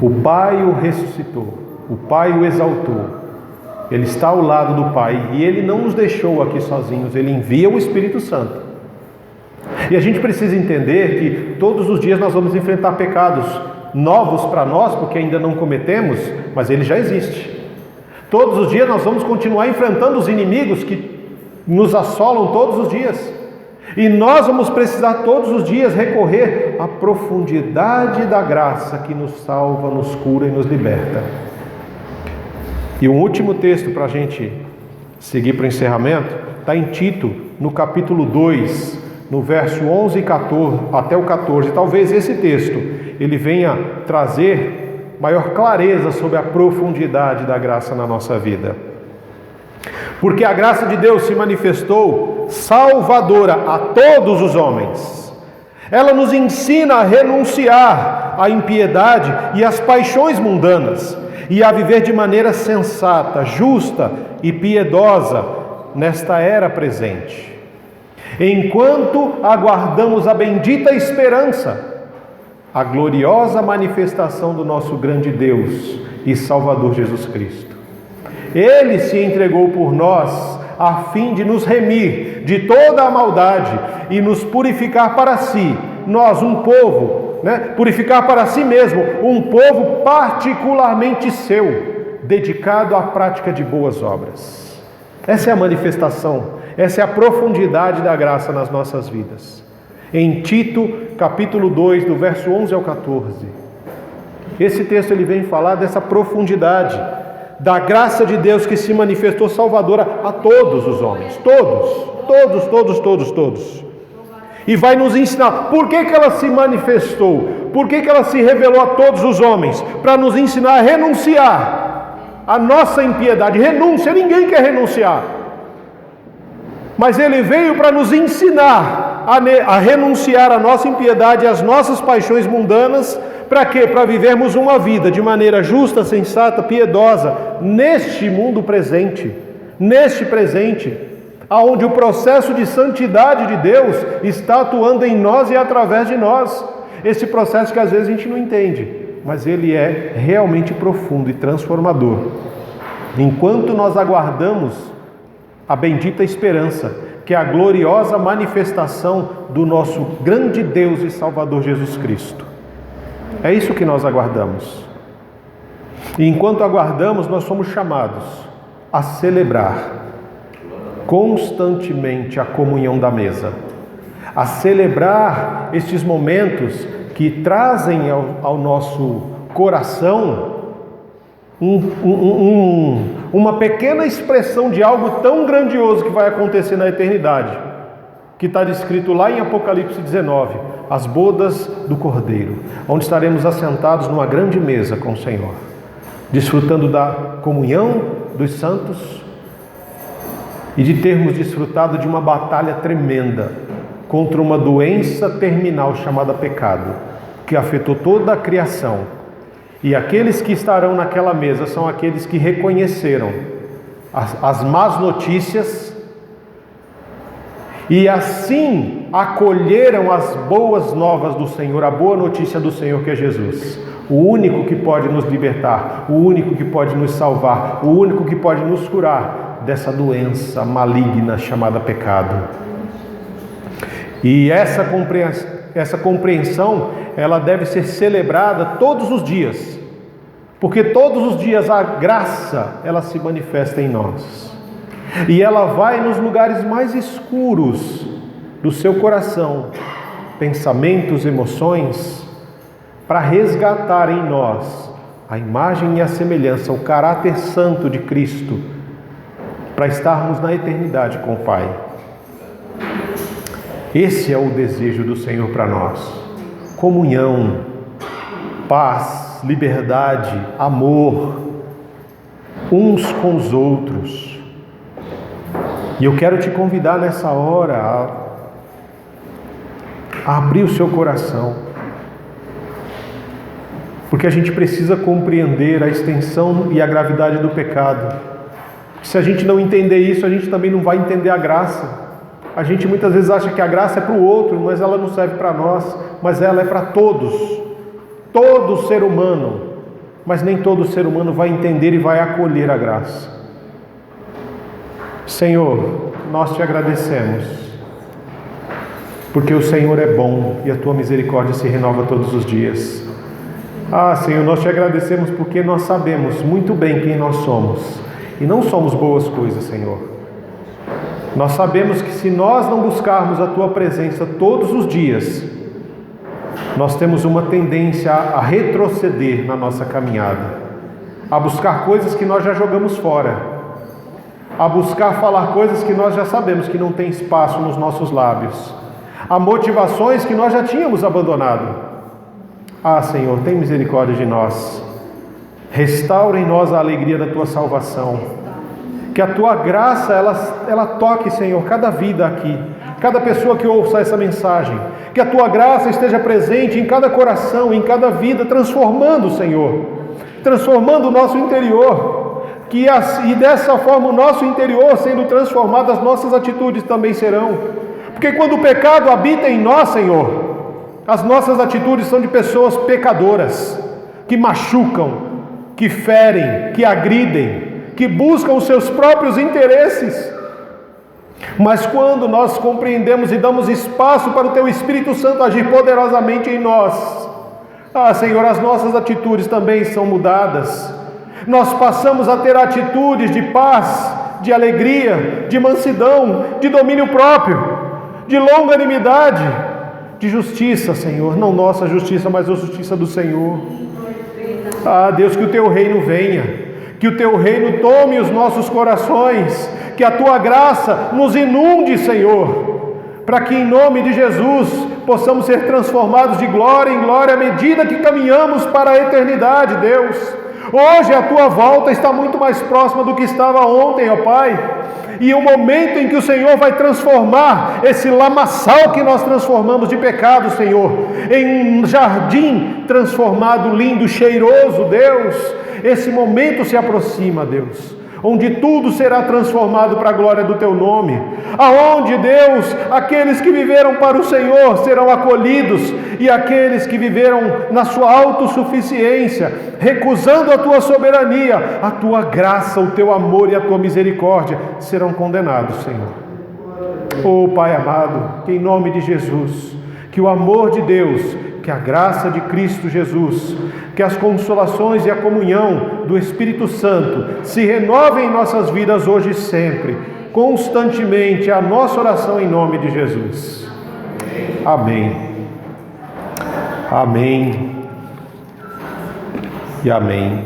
O Pai o ressuscitou, o Pai o exaltou. Ele está ao lado do Pai e Ele não nos deixou aqui sozinhos, Ele envia o Espírito Santo. E a gente precisa entender que todos os dias nós vamos enfrentar pecados novos para nós, porque ainda não cometemos, mas ele já existe. Todos os dias nós vamos continuar enfrentando os inimigos que nos assolam todos os dias. E nós vamos precisar todos os dias recorrer à profundidade da graça que nos salva, nos cura e nos liberta. E um último texto para a gente seguir para o encerramento, está em Tito, no capítulo 2, no verso 11 e 14, até o 14. Talvez esse texto, ele venha trazer maior clareza sobre a profundidade da graça na nossa vida. Porque a graça de Deus se manifestou salvadora a todos os homens. Ela nos ensina a renunciar à impiedade e às paixões mundanas e a viver de maneira sensata, justa e piedosa nesta era presente, enquanto aguardamos a bendita esperança, a gloriosa manifestação do nosso grande Deus e Salvador Jesus Cristo. Ele se entregou por nós a fim de nos remir de toda a maldade e nos purificar para si, nós, um povo, purificar para si mesmo, um povo particularmente seu, dedicado à prática de boas obras. Essa é a manifestação, essa é a profundidade da graça nas nossas vidas. Em Tito, capítulo 2, do verso 11 ao 14. Esse texto ele vem falar dessa profundidade, da graça de Deus que se manifestou salvadora a todos os homens. Todos. E vai nos ensinar por que ela se manifestou, por que ela se revelou a todos os homens, para nos ensinar a renunciar à nossa impiedade. Renúncia, ninguém quer renunciar. Mas ele veio para nos ensinar a renunciar à nossa impiedade, às nossas paixões mundanas. Para quê? Para vivermos uma vida de maneira justa, sensata, piedosa, neste mundo presente, aonde o processo de santidade de Deus está atuando em nós e através de nós. Esse processo que às vezes a gente não entende, mas ele é realmente profundo e transformador. Enquanto nós aguardamos a bendita esperança, que é a gloriosa manifestação do nosso grande Deus e Salvador Jesus Cristo. É isso que nós aguardamos. E enquanto aguardamos, nós somos chamados a celebrar constantemente a comunhão da mesa, a celebrar estes momentos que trazem ao nosso coração uma pequena expressão de algo tão grandioso que vai acontecer na eternidade, que está descrito lá em Apocalipse 19, as bodas do Cordeiro, onde estaremos assentados numa grande mesa com o Senhor, desfrutando da comunhão dos santos e de termos desfrutado de uma batalha tremenda contra uma doença terminal chamada pecado, que afetou toda a criação. E aqueles que estarão naquela mesa são aqueles que reconheceram as más notícias e assim acolheram as boas novas do Senhor, a boa notícia do Senhor, que é Jesus, o único que pode nos libertar, o único que pode nos salvar, o único que pode nos curar dessa doença maligna chamada pecado. E essa compreensão, ela deve ser celebrada todos os dias, porque todos os dias a graça, ela se manifesta em nós, e ela vai nos lugares mais escuros do seu coração, pensamentos, emoções, para resgatar em nós a imagem e a semelhança, o caráter santo de Cristo, para estarmos na eternidade com o Pai. Esse é o desejo do Senhor para nós: comunhão, paz, liberdade, amor, uns com os outros. E eu quero te convidar nessa hora a abrir o seu coração, porque a gente precisa compreender a extensão e a gravidade do pecado. Se a gente não entender isso, a gente também não vai entender a graça. A gente muitas vezes acha que a graça é para o outro, mas ela não serve para nós, mas ela é para todos, todo ser humano, mas nem todo ser humano vai entender e vai acolher a graça. Senhor, nós te agradecemos, porque o Senhor é bom e a tua misericórdia se renova todos os dias. Senhor, nós te agradecemos porque nós sabemos muito bem quem nós somos, e não somos boas coisas, Senhor. Nós sabemos que se nós não buscarmos a tua presença todos os dias, nós temos uma tendência a retroceder na nossa caminhada, a buscar coisas que nós já jogamos fora, a buscar falar coisas que nós já sabemos que não tem espaço nos nossos lábios, a motivações que nós já tínhamos abandonado. Senhor, tem misericórdia de nós Restaura em nós a alegria da Tua salvação. Que a Tua graça, ela toque, Senhor, cada vida aqui, cada pessoa que ouça essa mensagem. Que a Tua graça esteja presente em cada coração, em cada vida, transformando, Senhor, transformando o nosso interior. E dessa forma o nosso interior sendo transformado, as nossas atitudes também serão. Porque quando o pecado habita em nós, Senhor, as nossas atitudes são de pessoas pecadoras, que machucam, que ferem, que agridem, que buscam os seus próprios interesses. Mas quando nós compreendemos e damos espaço para o Teu Espírito Santo agir poderosamente em nós, Senhor, as nossas atitudes também são mudadas. Nós passamos a ter atitudes de paz, de alegria, de mansidão, de domínio próprio, de longanimidade, de justiça, Senhor, não nossa justiça, mas a justiça do Senhor. Deus, que o Teu reino venha, que o Teu reino tome os nossos corações, que a Tua graça nos inunde, Senhor, para que em nome de Jesus possamos ser transformados de glória em glória à medida que caminhamos para a eternidade, Deus. Hoje a Tua volta está muito mais próxima do que estava ontem, ó Pai. E o momento em que o Senhor vai transformar esse lamaçal que nós transformamos de pecado, Senhor, em um jardim transformado, lindo, cheiroso, Deus, esse momento se aproxima, Deus, onde tudo será transformado para a glória do Teu nome, aonde, Deus, aqueles que viveram para o Senhor serão acolhidos, e aqueles que viveram na sua autossuficiência, recusando a Tua soberania, a Tua graça, o Teu amor e a Tua misericórdia, serão condenados, Senhor. Pai amado, que em nome de Jesus, que o amor de Deus, que a graça de Cristo Jesus, que as consolações e a comunhão do Espírito Santo se renovem em nossas vidas hoje e sempre, constantemente, a nossa oração em nome de Jesus. Amém. Amém e amém.